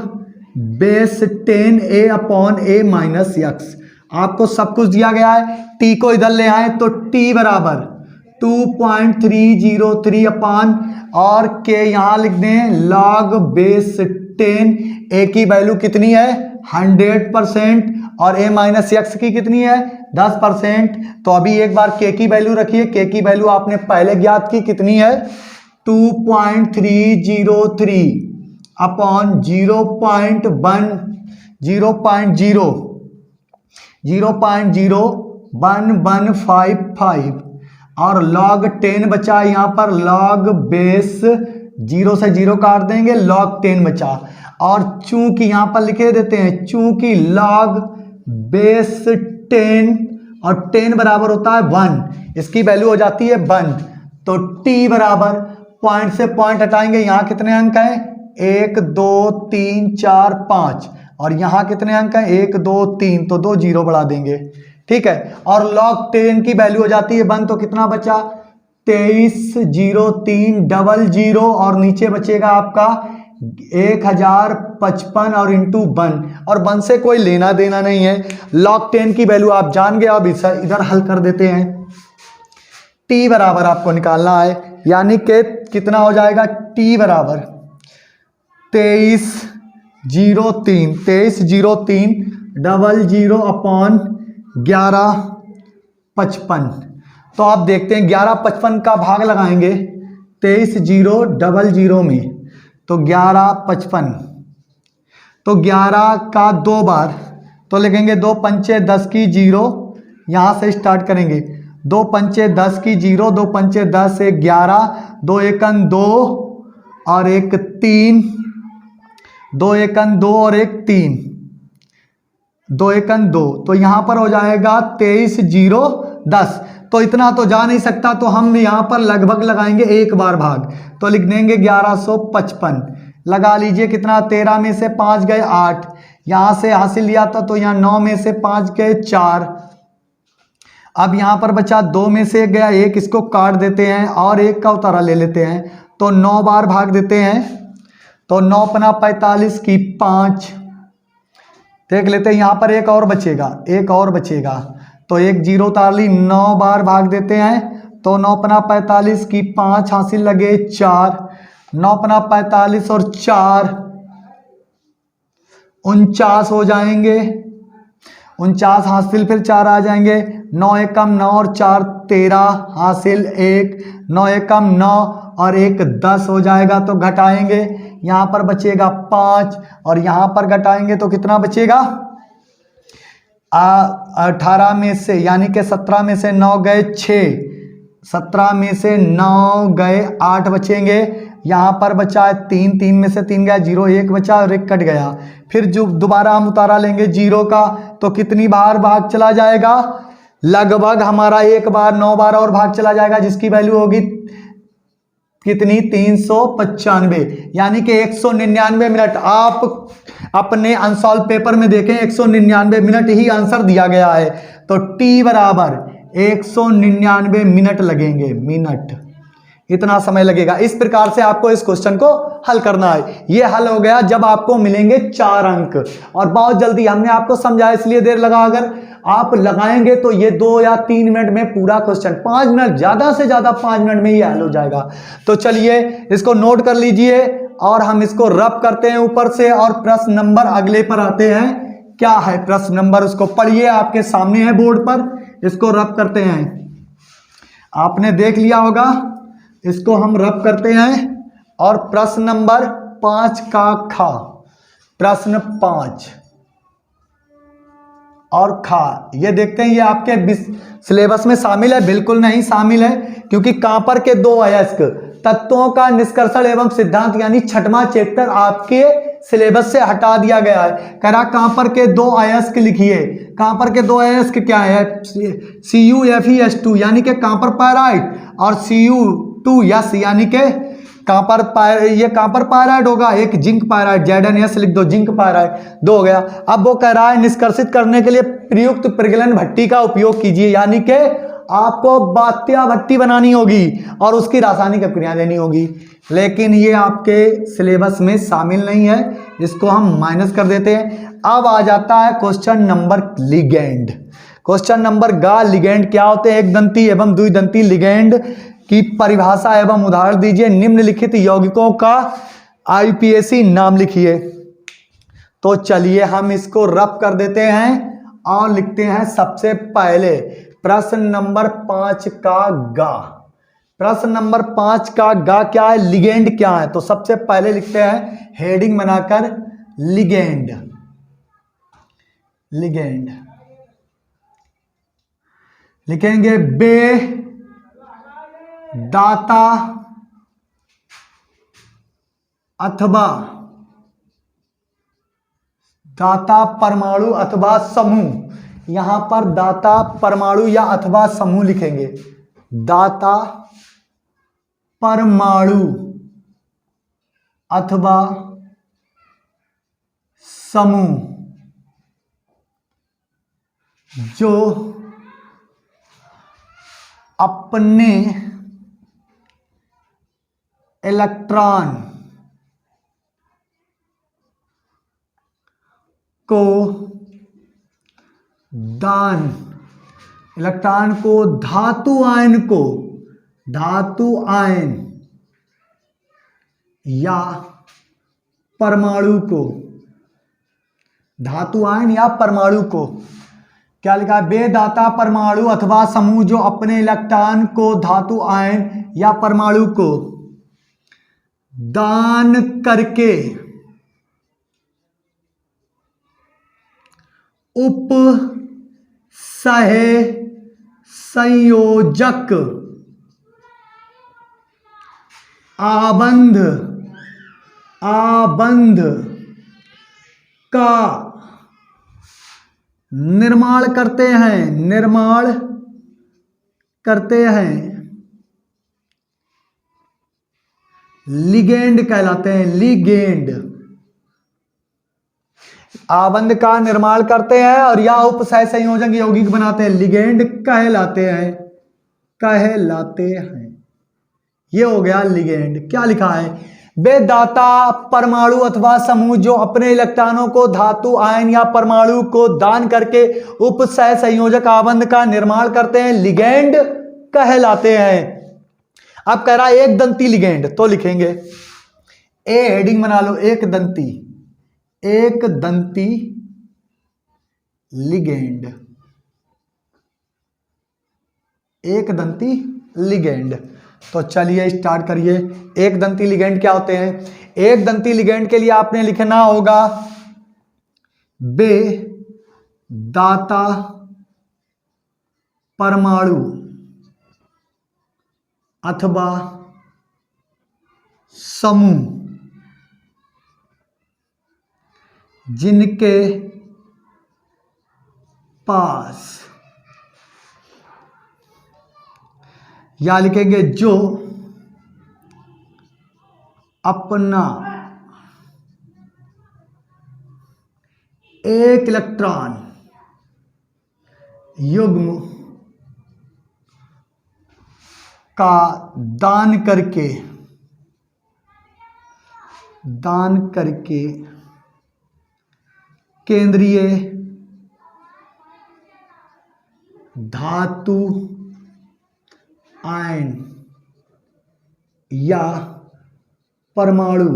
base 10a upon a minus x. आपको सब कुछ दिया गया है, t को इधर ले आए तो t बराबर 2.303 अपॉन और k यहां लिख दें लॉग बेस 10, a की वैल्यू कितनी है 100% और a माइनस एक्स की कितनी है 10%। तो अभी एक बार k की वैल्यू रखिए, k की वैल्यू आपने पहले ज्ञात की, कितनी है 2.303 अपॉन 0.0155 और लॉग 10 बचा, यहां पर लॉग बेस 0 से 0 काट देंगे, लॉग 10 बचा। और चूंकि यहां पर लिखे देते हैं, चूंकि लॉग बेस 10 और 10 बराबर होता है 1, इसकी वैल्यू हो जाती है 1। तो t बराबर, पॉइंट से पॉइंट हटाएंगे, यहां कितने अंक हैं 1 2 3 4 5 और यहां कितने अंक हैं 1 2 3, तो 2 जीरो बढ़ा देंगे, ठीक है। और log 10 की वैल्यू हो जाती है 1, तो कितना बचा 230300 और नीचे बचेगा आपका 1055 और इंटू 1, और 1 से कोई लेना देना नहीं है। log 10 की वैल्यू आप जान गए, अब इधर हल कर देते हैं। t बराबर आपको निकालना है, यानी कि कितना हो जाएगा t बराबर 230300 अपॉन 1155। तो आप देखते हैं 1155 का भाग लगाएंगे 2300 में, तो 1155, तो 11 का 2 बार, तो लिखेंगे 2 पंचे 10 की 0, यहां से स्टार्ट करेंगे 2 पंचे 10 की 0, 2 पंचे 10 1 11, 2 एकन 2 और 1 3, 2 एकन 2 और 1 3, 2 एकन 2, तो यहां पर हो जाएगा 23,010। तो इतना तो जा नहीं सकता, तो हम यहां पर लगभग लगाएंगे एक बार भाग, तो लिख देंगे 1155। लगा लीजिए कितना, 13 में से 5 गए 8, यहां से हासिल लिया था तो यहां 9 में से 5 गए 4, अब यहां पर बचा 2 में से 1 गया 1, इसको काट देते हैं और 1 का उतारा ले लेते हैं, तो 9 बार भाग देते हैं, तो 9 पना 45 की 5, देख लेते हैं यहां पर एक और बचेगा, तो 1 जीरो उतार ली, 9 बार भाग देते हैं, तो 9 पना 45 की 5 हासिल लगे 4, 9 पना 45 और 4 49 हो जाएंगे, 49 हासिल फिर 4 आ जाएंगे, 9 एकम 9 और 4 13 हासिल 1, 9 एकम 9 और 1 10 हो जाएगा, तो घटाएंगे यहां पर बचेगा 5 और यहां पर घटाएंगे तो कितना बचेगा 18 में से, यानी कि 17 में से 9 गए 6, 17 में से 9 गए 8 बचेंगे, यहां पर बचा है 3, 3 में से 3 गया 0, 1 बचा और 1 कट गया, फिर जो दोबारा हम उतारा लेंगे 0 का, तो कितनी बार भाग चला जाएगा, लगभग हमारा 1 बार 9 बार और भाग चला जाएगा, जिसकी वैल्यू होगी कितनी 395, यानी कि 199 मिनट। आप अपने अनसॉल्व पेपर में देखें 199 मिनट ही आंसर दिया गया है, तो टी बराबर 199 मिनट लगेंगे, मिनट इतना समय लगेगा। इस प्रकार से आपको इस क्वेश्चन को हल करना है। ये हल हो गया जब आपको मिलेंगे 4 अंक, और बहुत जल्दी हमने आपको समझाया इसलिए देर लगा, अगर आप लगाएंगे तो ये 2 या 3 मिनट में पूरा क्वेश्चन, 5 मिनट ज्यादा से ज्यादा 5 मिनट में ही हल हो जाएगा। तो चलिए इसको नोट कर लीजिए और हम इसको रब करते हैं ऊपर से, और प्रश्न नंबर अगले पर आते हैं। क्या है प्रश्न नंबर, उसको पढ़िए, आपके सामने है बोर्ड पर, इसको रब करते हैं। आपने देख लिया होगा, इसको हम रब करते हैं। और प्रश्न नंबर 5 का खा, प्रश्न 5 और खा, ये देखते हैं ये आपके सिलेबस में शामिल है, बिल्कुल नहीं शामिल है, क्योंकि कांपर के 2 अयस्क तत्वों का निष्कर्षण एवं सिद्धांत यानी 6वां चैप्टर आपके सिलेबस से हटा दिया गया है। कह रहा कांपर के 2 अयस्क लिखिए। कांपर के 2 अयस्क क्या है, CuFeS2 यानी कि कांपर पायराइट, और Cu2S यानी कि ये कॉपर पायराइड होगा, एक जिंक पायराइड, ZnS लिख दो, जिंक पायराइड, 2 हो गया। अब वो कह रहा है निष्कर्षित करने के लिए प्रयुक्त प्रज्वलन भट्टी का उपयोग कीजिए, यानी कि आपको बात्या भट्टी बनानी होगी और उसकी रासायनिक अभिक्रिया देनी होगी, लेकिन ये आपके सिलेबस में शामिल नहीं है, इसको हम माइनस कर देते हैं। अब आ जाता है question number ligand. Question number गा लिगेंड क्या होते हैं, एक दंती एवं द्विदंती लिगेंड की परिभाषा एवं उदाहरण दीजिए। निम्नलिखित यौगिकों का IUPAC नाम लिखिए। तो चलिए हम इसको रफ कर देते हैं और लिखते हैं सबसे पहले प्रश्न नंबर 5 का गा। प्रश्न नंबर 5 का गा क्या है, लिगेंड क्या है। तो सबसे पहले लिखते हैं हेडिंग बनाकर लिगेंड। लिगेंड लिखेंगे बे दाता अथवा दाता परमाणु अथवा समूह। यहां पर दाता परमाणु या अथवा समूह लिखेंगे, दाता परमाणु अथवा समूह जो अपने इलेक्ट्रॉन को दान, इलेक्ट्रॉन को धातु आयन या परमाणु को, धातु आयन या परमाणु को, क्या लिखा है, बेदाता परमाणु अथवा समूह जो अपने इलेक्ट्रॉन को धातु आयन या परमाणु को दान करके उपसह संयोजक आबंध का निर्माण करते हैं, लिगेंड कहलाते हैं। लिगेंड आबंध का निर्माण करते हैं और या उपसह संयोजक यौगिक बनाते हैं, लिगेंड कहलाते हैं। ये हो गया लिगेंड। क्या लिखा है, बेदाता परमाणु अथवा समूह जो अपने इलेक्ट्रॉनों को धातु आयन या परमाणु को दान करके उपसह संयोजक आबंध का निर्माण करते हैं, लिगेंड कहलाते हैं। अब कह रहा है एक दंती लिगेंड, तो लिखेंगे ए हेडिंग बना लो, एक दंती लिगेंड, एक दंती लिगेंड। तो चलिए स्टार्ट करिए। एक दंती लिगेंड क्या होते हैं, एक दंती लिगेंड के लिए आपने लिखना होगा बे दाता परमाणु अथवा समूह जिनके पास, या लिखेंगे जो अपना एक इलेक्ट्रॉन युग्म का दान करके केंद्रीय धातु आयन या परमाणु,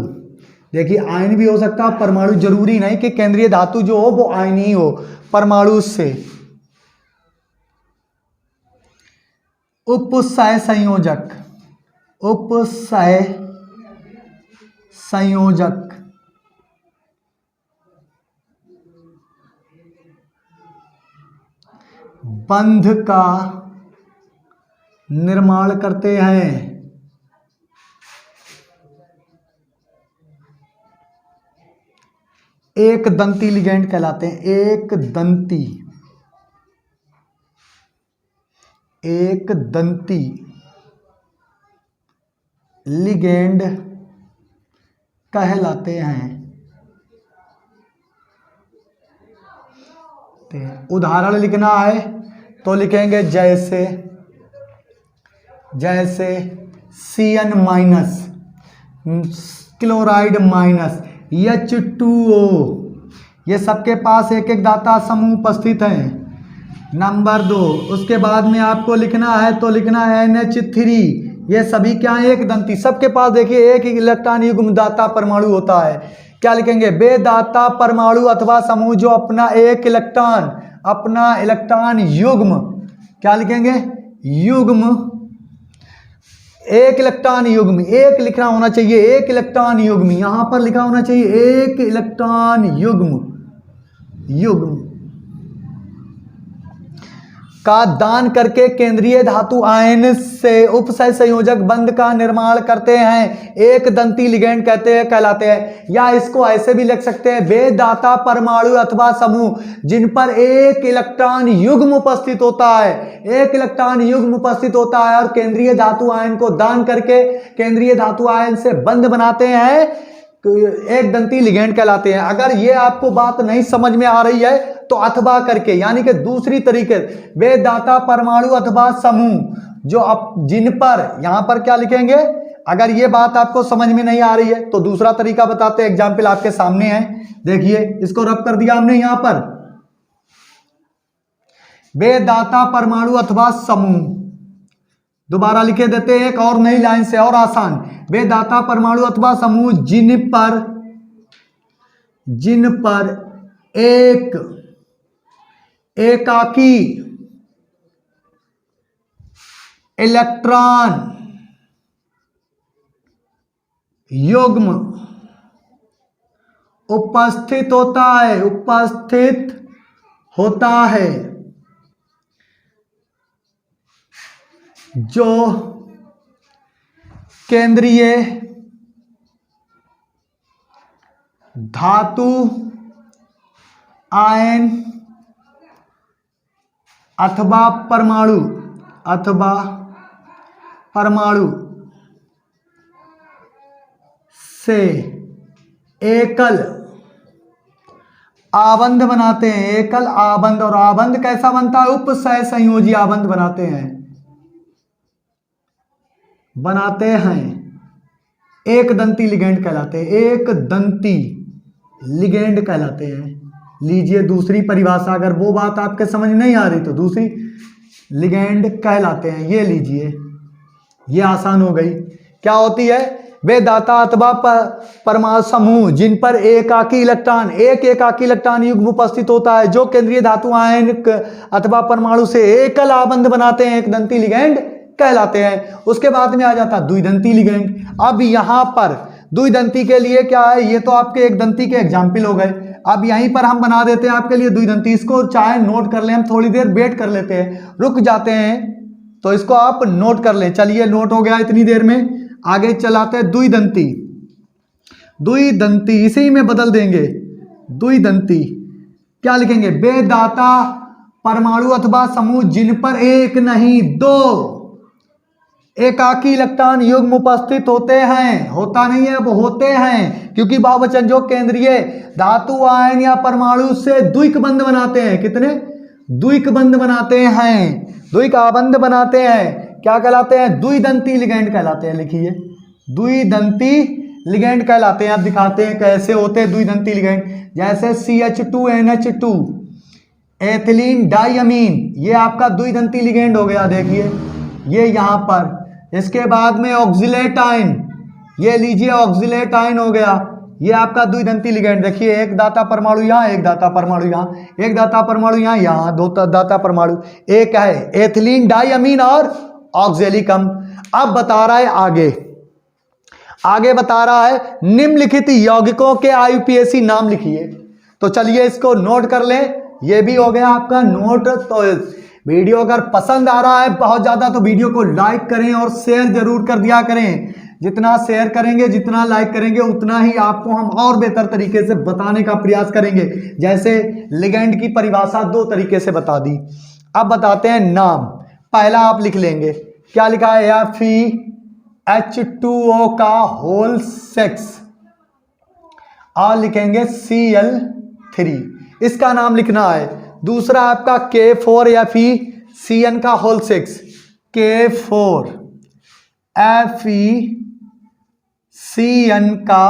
देखिए आयन भी हो सकता है, परमाणु, जरूरी नहीं कि केंद्रीय धातु जो हो वो आयन ही हो, परमाणु से उपसह संयोजक बंध का निर्माण करते हैं। एक दंती लिगेंड कहलाते हैं, एक दंती लिगेंड कहलाते हैं। उदाहरण लिखना है तो लिखेंगे जैसे Cn minus, chloride minus, H2O, ये सबके पास एक एक दाता समूह उपस्थित है। नंबर 2, उसके बाद में आपको लिखना है तो लिखना है NH3, ये सभी क्या है, एक दंती, सबके पास देखिए एक ही इलेक्ट्रॉन युग्म दाता परमाणु होता है। क्या लिखेंगे, बेदाता परमाणु अथवा समूह जो अपना इलेक्ट्रॉन युग्म, क्या लिखेंगे, युग्म, एक इलेक्ट्रॉन युग्म, एक लिखना होना चाहिए, एक इलेक्ट्रॉन युग्म, यहां पर लिखा होना चाहिए एक इलेक्ट्रॉन युग्म का दान करके केंद्रीय धातु आयन से उपसय संयोजक बंध का निर्माण करते हैं, एक दंती लिगेंड कहलाते हैं। या इसको ऐसे भी लिख सकते हैं, बेदाता परमाणु अथवा समूह जिन पर एक इलेक्ट्रॉन युग्म उपस्थित होता है, एक इलेक्ट्रॉन युग्म उपस्थित होता है और केंद्रीय धातु आयन को दान करके केंद्रीय धातु आयन से बंध बनाते हैं, एक दंती लिगेंड कहलाते हैं। अगर ये आपको बात नहीं समझ में आ रही है तो अथवा करके, यानी कि दूसरी तरीके, बेदाता परमाणु अथवा समूह जो जिन पर, यहां पर क्या लिखेंगे, अगर ये बात आपको समझ में नहीं आ रही है तो दूसरा तरीका बताते हैं। एग्जाम्पल आपके सामने है, देखिए इसको रब कर दिया हमने यहां पर, बेदाता परमाणु अथवा समूह, दोबारा लिखे देते हैं एक और नई लाइन से और आसान, बेदाता परमाणु अथवा समूह जिन पर एक एकाकी इलेक्ट्रॉन युग्म उपस्थित होता है, जो केंद्रीय धातु आयन अथवा परमाणु से एकल आबंध बनाते हैं, एकल आबंध, और आबंध कैसा बनता है, उपसय संयोजी आबंध बनाते हैं, एक दंती लिगेंड कहलाते हैं, एक दंती लिगेंड कहलाते हैं। लीजिए दूसरी परिभाषा, अगर वो बात आपके समझ नहीं आ रही तो दूसरी, लिगेंड कहलाते हैं, ये लीजिए, ये आसान हो गई। क्या होती है, बेदाता अथवा परमाणु समूह जिन पर एक एकाकी इलेक्ट्रॉन युग्म उपस्थित होता है, जो केंद्रीय धातु आयन अथवा परमाणु से एकल आबंध बनाते हैं, एक दंती लिगेंड कहलाते हैं। उसके बाद में आ जाता है द्विदंती लिगेंड। अब यहां पर द्विदंती के लिए क्या है, ये तो आपके एक दंती के एग्जाम्पल हो गए, अब यहीं पर हम बना देते हैं आपके लिए द्विदंती। इसको चाहे नोट कर लें, हम थोड़ी देर वेट कर लेते हैं, रुक जाते हैं तो इसको आप नोट कर लें। चलिए नोट हो गया, इतनी देर में आगे चलाते हैं। द्विदंती इसी में बदल देंगे, द्विदंती क्या लिखेंगे, बेदाता परमाणु अथवा समूह जिन पर एक नहीं दो एकाकी इलेक्ट्रॉन युग्म उपस्थित होते हैं, होता नहीं है, वो होते हैं, क्योंकि बहुवचन जो केंद्रीय धातु आयन या परमाणु से द्विक बंध बनाते हैं, कितने द्विक बंध बनाते हैं, द्विक आबंध बनाते हैं, क्या कहलाते हैं, द्विदंती लिगेंड कहलाते हैं। लिखिए द्विदंती लिगेंड कहलाते हैं। अब दिखाते हैं कैसे होते हैं द्विदंती लिगेंड। जैसे CH2NH2 एथिलीन डाइअमीन, ये आपका द्विदंती लिगेंड हो गया, देखिए ये यहां पर। इसके बाद में ऑक्जिलेट आयन, ये लीजिए ऑक्जिलेट आयन हो गया, ये आपका द्विदंती लिगेंड। देखिए एक दाता परमाणु यहाँ, एक दाता परमाणु यहाँ, एक दाता परमाणु यहाँ, यहाँ दो दाता परमाणु, एक है एथिलीन डाइअमीन और ऑक्जेलिकम। अब बता रहा है आगे बता रहा है निम्नलिखित यौगिकों के IUPAC नाम लिखिए। तो चलिए इसको नोट कर लें, ये भी हो गया आपका नोट। तो वीडियो अगर पसंद आ रहा है बहुत ज़्यादा तो वीडियो को लाइक करें और शेयर जरूर कर दिया करें। जितना शेयर करेंगे, जितना लाइक करेंगे, उतना ही आपको हम और बेहतर तरीके से बताने का प्रयास करेंगे। जैसे लिगेंड की परिभाषा 2 तरीके से बता दी, अब बताते हैं नाम। पहला आप लिख लेंगे, क्या लिखा है, H2O का होल 6 और लिखेंगे Cl3, इसका नाम लिखना है। दूसरा आपका K4Fe का होल 6, K4Fe का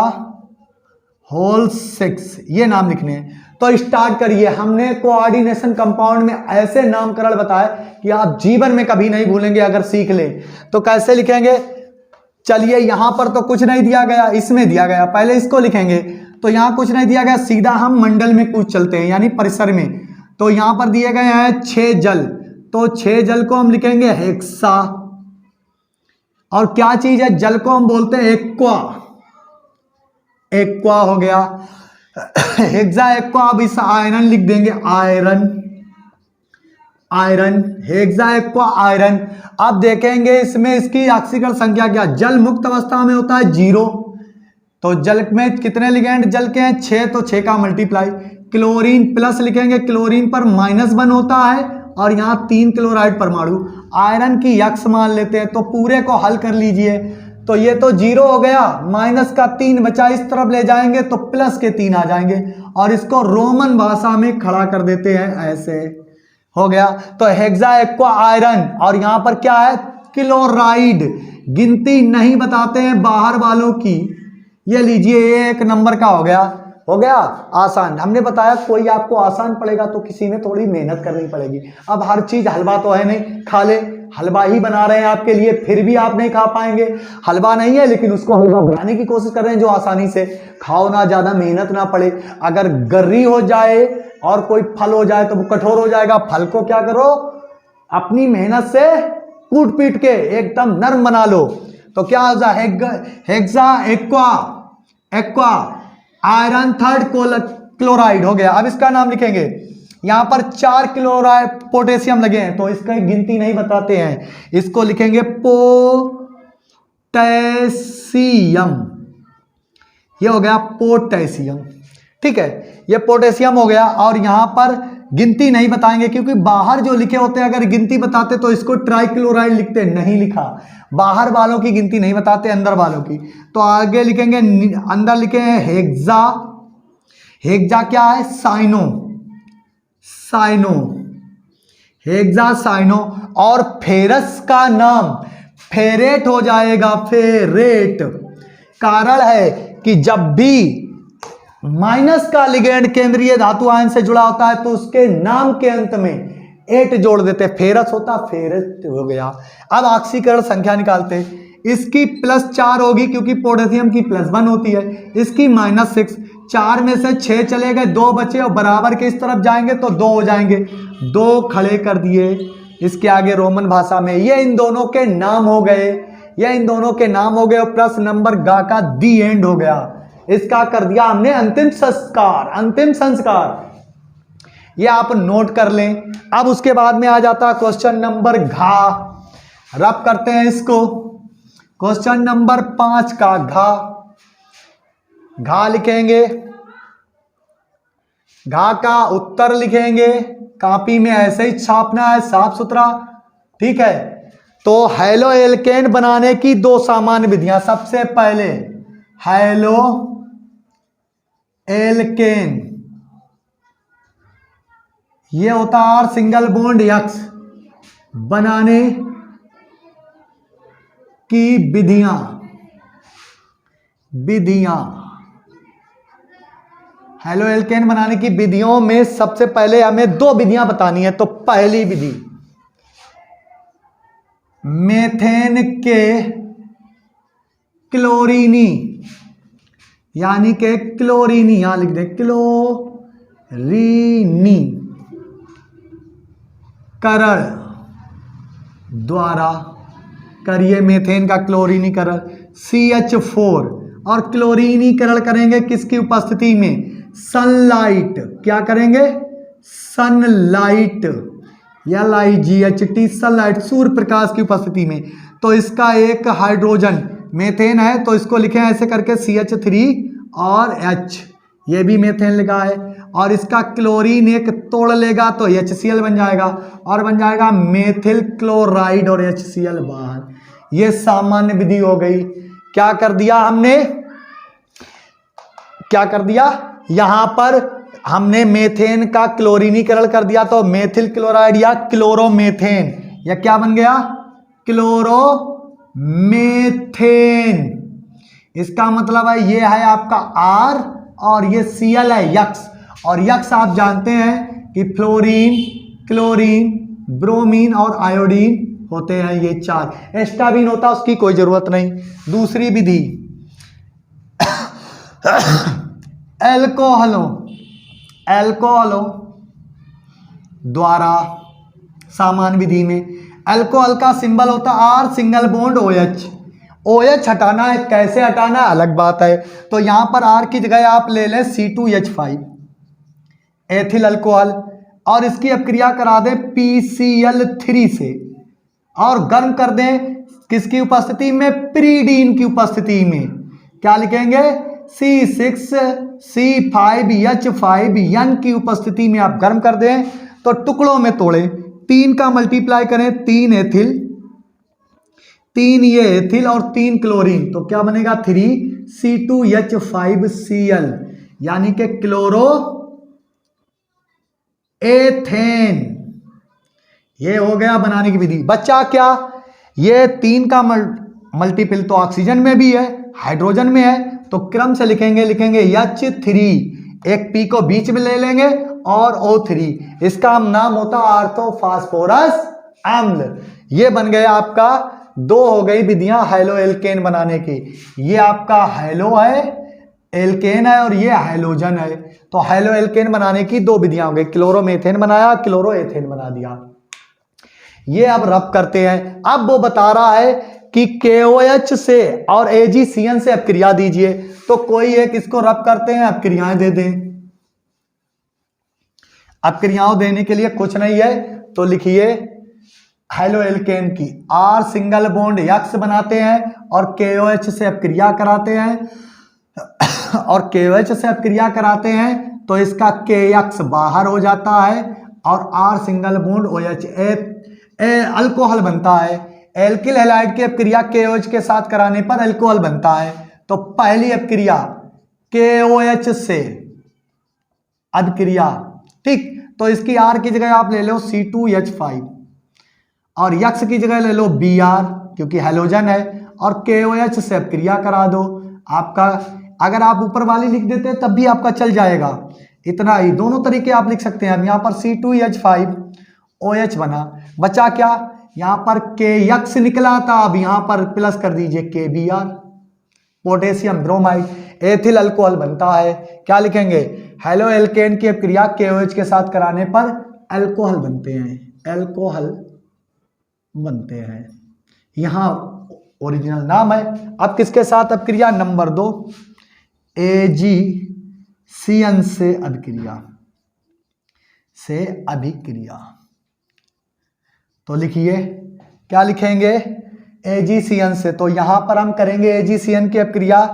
होल 6, ये नाम लिखने हैं। तो स्टार्ट करिए। हमने कोऑर्डिनेशन कंपाउंड में ऐसे नामकरण बताए कि आप जीवन में कभी नहीं भूलेंगे अगर सीख लें। तो कैसे लिखेंगे? चलिए, यहां पर तो कुछ नहीं दिया गया, इसमें दिया गया, पहले इसको लिखेंगे। तो यहां कुछ नहीं दिया गया, सीधा हम मंडल में कूद चलते हैं, यानी परिसर में। तो यहां पर दिए गए हैं 6 जल, तो 6 जल को हम लिखेंगे हेक्सा। और क्या चीज है? जल को हम बोलते हैं एक्वा, एक्वा हो गया। हेक्सा एक्वा, अब इस आयरन लिख देंगे, iron, iron, hexa aqua iron. अब देखेंगे इसमें इसकी ऑक्सीकरण संख्या क्या। जल मुक्त अवस्था में होता है 0, तो जल में कितने लिगेंड जल के हैं? 6, तो 6 का मल्टीप्लाई। क्लोरीन प्लस लिखेंगे, क्लोरीन पर -1 होता है और यहाँ 3 क्लोराइड परमाणु। आयरन की यक्स मान लेते हैं, तो पूरे को हल कर लीजिए। तो ये तो 0 हो गया, माइनस का 3 बचा, इस तरफ ले जाएंगे तो प्लस के 3 आ जाएंगे और इसको रोमन भाषा में खड़ा कर देते हैं, ऐसे हो गया। तो हेक्सा एक्वा आयरन, और यहां पर क्या है? क्लोराइड। गिनती नहीं बताते हैं बाहर वालों की। ये लीजिए, ये 1 नंबर का हो गया, हो गया आसान। हमने बताया कोई आपको आसान पड़ेगा तो किसी में थोड़ी मेहनत करनी पड़ेगी। अब हर चीज हलवा तो है नहीं, खा ले, हलवा ही बना रहे हैं आपके लिए, फिर भी आप नहीं खा पाएंगे। हलवा नहीं है लेकिन उसको हलवा बनाने की कोशिश कर रहे हैं जो आसानी से खाओ ना, ज्यादा मेहनत ना पड़े। अगर गर्री हो जाए और कोई फल हो जाए तो वो कठोर हो जाएगा। फल को क्या करो? अपनी मेहनत से कूट पीट के एकदम नरम बना लो। तो क्या हो जाए? Hexa aqua, aqua iron 3rd chloride हो गया। अब इसका नाम लिखेंगे। यहां पर 4 क्लोराइड पोटेशियम लगे हैं तो इसका गिनती नहीं बताते हैं, इसको लिखेंगे पोटेशियम। ये हो गया पोटेशियम, ठीक है, ये पोटेशियम हो गया। और यहां पर गिनती नहीं बताएंगे क्योंकि बाहर जो लिखे होते हैं अगर गिनती बताते तो इसको ट्राइक्लोराइड लिखते, नहीं लिखा। बाहर वालों की गिनती नहीं बताते, अंदर वालों की। तो आगे लिखेंगे, अंदर लिखे हैं हेक्सा। हेक्सा क्या है? Cyano, cyano, hexa cyano. और फेरस का नाम फेरेट हो जाएगा, फेरेट। कारण है कि जब भी माइनस का लिगेंड केंद्रीय धातु आयन से जुड़ा होता है तो उसके नाम के अंत में 8 जोड़ देते हैं, फेरस होता, फेरस हो गया। अब ऑक्सीकरण संख्या निकालते हैं। इसकी +4 होगी क्योंकि पोटेशियम की +1 होती है, इसकी -6। 4 में से 6 चले गए, 2 बचे और बराबर के इस तरफ जाएंगे तो 2 हो जाएंगे, 2 खड़े कर दिए इसके आगे रोमन भाषा में। ये इन दोनों के नाम हो गए, ये इन दोनों के नाम हो गए और प्लस नंबर गा का दी एंड हो गया। इसका कर दिया हमने अंतिम संस्कार, अंतिम संस्कार। ये आप नोट कर लें। अब उसके बाद में आ जाता है क्वेश्चन नंबर घा। रब करते हैं इसको। क्वेश्चन नंबर 5 का घा। घा लिखेंगे, घा का उत्तर लिखेंगे, कॉपी में ऐसे ही छापना है साफ सुथरा, ठीक है। तो हेलो एल्केन बनाने की 2 सामान्य विधियां। सबसे पहले हेलो एल्केन, ये होता है R सिंगल बॉन्ड X बनाने की विधियां, विधियां। हेलो एल्केन बनाने की विधियों में सबसे पहले हमें 2 विधियां बतानी है। तो पहली विधि मेथेन के क्लोरीनी, यानी के क्लोरीनी, यहां लिख दें क्लोरीनी करण द्वारा करिए मेथेन का क्लोरीनीकरण CH4। और क्लोरीनीकरण करेंगे किसकी उपस्थिति में? सनलाइट। क्या करेंगे? Sunlight, LIGHT, sunlight, Surya Prakash की उपस्थिति में। तो इसका एक हाइड्रोजन मेथेन है तो इसको लिखें ऐसे करके CH3 और H, ये भी मेथेन लिखा है। और इसका क्लोरीन एक तोड़ लेगा तो HCl बन जाएगा और बन जाएगा मेथिल क्लोराइड और HCl बाहर। ये सामान्य विधि हो गई। क्या कर दिया हमने, क्या कर दिया, यहां पर हमने मेथेन का क्लोरीनीकरण कर दिया, तो मेथिल क्लोराइड या क्लोरोमेथेन, या क्या बन गया, क्लोरोमेथेन। इसका मतलब है ये है आपका R और ये Cl है यक्स, और यक्स आप जानते हैं कि फ्लोरीन, क्लोरीन, ब्रोमीन और आयोडीन होते हैं, ये चार। एस्टाबिन होता उसकी कोई जरूरत नहीं। दूसरी विधि एल्कोहलों द्वारा, सामान्य विधि में अल्कोहल का सिंबल होता R single bond OH। OH हटाना है, कैसे हटाना है अलग बात है। तो यहां पर R की जगह आप ले लें C2H5 एथिल अल्कोहल, और इसकी अपक्रिया करा दें PCl3 से, और गर्म कर दें किसकी उपस्थिति में, पिरीडीन की उपस्थिति में। क्या लिखेंगे, C6C5H5N की उपस्थिति में आप गर्म कर दें, तो टुकड़ों में तोड़ें, 3 का मल्टीप्लाई करें, 3 एथिल, 3 ये एथिल और 3 क्लोरीन, तो क्या बनेगा 3C2H5Cl, यानी कि क्लोरो एथेन। ये हो गया बनाने की विधि। बच्चा क्या, ये 3 का मल्टीपल तो ऑक्सीजन में भी है, हाइड्रोजन में है, तो क्रम से लिखेंगे H3, एक P को बीच में ले लेंगे और O3, इसका नाम होता ऑर्थोफॉस्फोरस अम्ल। ये बन गया आपका, 2 हो गई विधियां हेलो एल्केन बनाने की। ये आपका हेलो है, एल्केन है, और ये हाइलोजन है। तो हेलो एल्केन बनाने की 2 विधियां हो गई, क्लोरोमेथेन बनाया, क्लोरोएथेन बना दिया। ये अब रब करते हैं। अब वो बता रहा है कि KOH से और AgCN से अपक्रिया दीजिए, तो कोई एक इसको रब करते हैं, अपक्रियाएं दे दें। अपक्रियाओं देने के लिए कुछ नहीं है, तो लिखिए हेलो एल्केन की R सिंगल बॉन्ड X बनाते हैं और KOH से अपक्रिया कराते हैं, और KOH से अपक्रिया कराते हैं तो इसका KX बाहर हो जाता है और R single bond OH alcohol बनता है। एल्किल हैलाइड की अपक्रिया KOH के साथ कराने पर अल्कोहल बनता है। तो पहली अपक्रिया KOH से अपक्रिया, ठीक, तो इसकी R की जगह आप ले लो C2H5 और X की जगह ले लो Br क्योंकि हैलोजन है, और KOH से अपक्रिया करा दो। आपका अगर आप ऊपर वाली लिख देते तब भी आपका चल जाएगा, इतना ही। दोनों तरीके आप लिख सकते हैं। अब यहाँ पर C2H5OH बना, बचा क्या, यहाँ पर KX निकला था, अब यहाँ पर प्लस कर दीजिए KBr, potassium bromide, ethyl alcohol बनता है। क्या लिखेंगे, हेलो एल्केन की अपक्रिया KOH के साथ कराने पर अल्कोहल बनते हैं, अल्कोहल बनते हैं। यहाँ ओरिजिनल नाम है। अब किसके साथ अपक्रिया, नंबर 2 AgCN से अभिक्रिया, तो लिखिए क्या लिखेंगे, AgCN से। तो यहां पर हम करेंगे AgCN की अपक्रिया,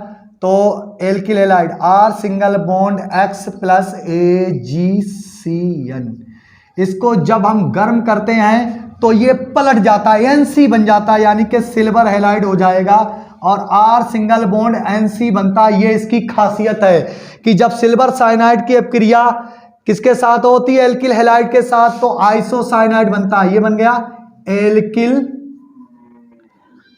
तो alkyl halide R single bond X plus AgCN, इसको जब हम गर्म करते हैं तो ये पलट जाता है, NC बन जाता है, यानी कि सिल्वर हैलाइड हो जाएगा और R सिंगल बॉन्ड NC बनता है। ये इसकी खासियत है कि जब सिल्वर साइनाइड की अपक्रिया किसके साथ होती है, एल्किल हैलाइड के साथ, तो आइसोसाइनाइड बनता है। ये बन गया एल्किल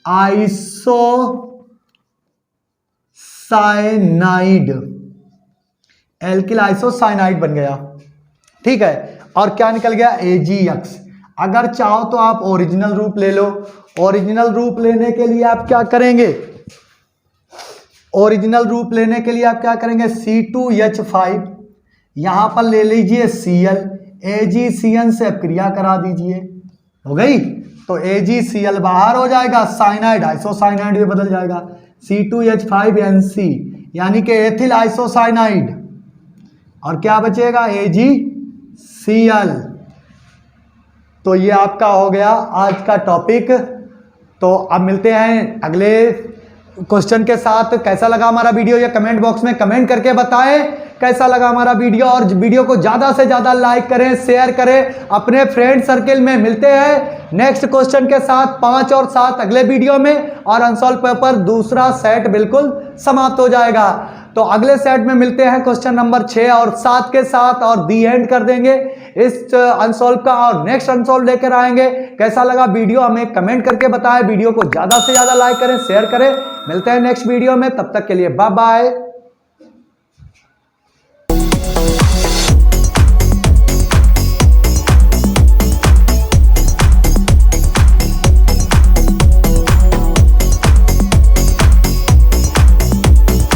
आइसोसाइनाइड, एल्किल आइसोसाइनाइड बन गया, ठीक है। और क्या निकल गया, AgX। अगर चाहो तो आप ओरिजिनल रूप ले लो। ओरिजिनल रूप लेने के लिए आप क्या करेंगे, ओरिजिनल रूप लेने के लिए आप क्या करेंगे, C2H5 यहां पर ले लीजिए Cl, AgCN से अपक्रिया करा दीजिए, हो गई। तो AgCl बाहर हो जाएगा, साइनाइड आइसोसाइनाइड में बदल जाएगा, C2H5NC यानी कि एथिल आइसोसाइनाइड, और क्या बचेगा AgCl। तो ये आपका हो गया आज का टॉपिक। तो अब मिलते हैं अगले क्वेश्चन के साथ कैसा लगा हमारा वीडियो, या कमेंट बॉक्स में कमेंट करके बताएं कैसा लगा हमारा वीडियो। और वीडियो को ज्यादा से ज्यादा लाइक करें, शेयर करें अपने फ्रेंड सर्किल में। मिलते हैं नेक्स्ट क्वेश्चन के साथ 5 और 7 अगले वीडियो में, और अनसॉल्व पेपर दूसरा सेट बिल्कुल समाप्त हो जाएगा। तो अगले सेट में मिलते हैं क्वेश्चन नंबर 6 और 7 के साथ, और दी एंड कर देंगे इस अनसॉल्व का, और नेक्स्ट अनसॉल्व लेकर आएंगे। कैसा लगा वीडियो हमें कमेंट करके बताएं, वीडियो को ज्यादा से ज्यादा लाइक करें, शेयर करें। मिलते हैं नेक्स्ट वीडियो में, तब तक के लिए बाय बाय।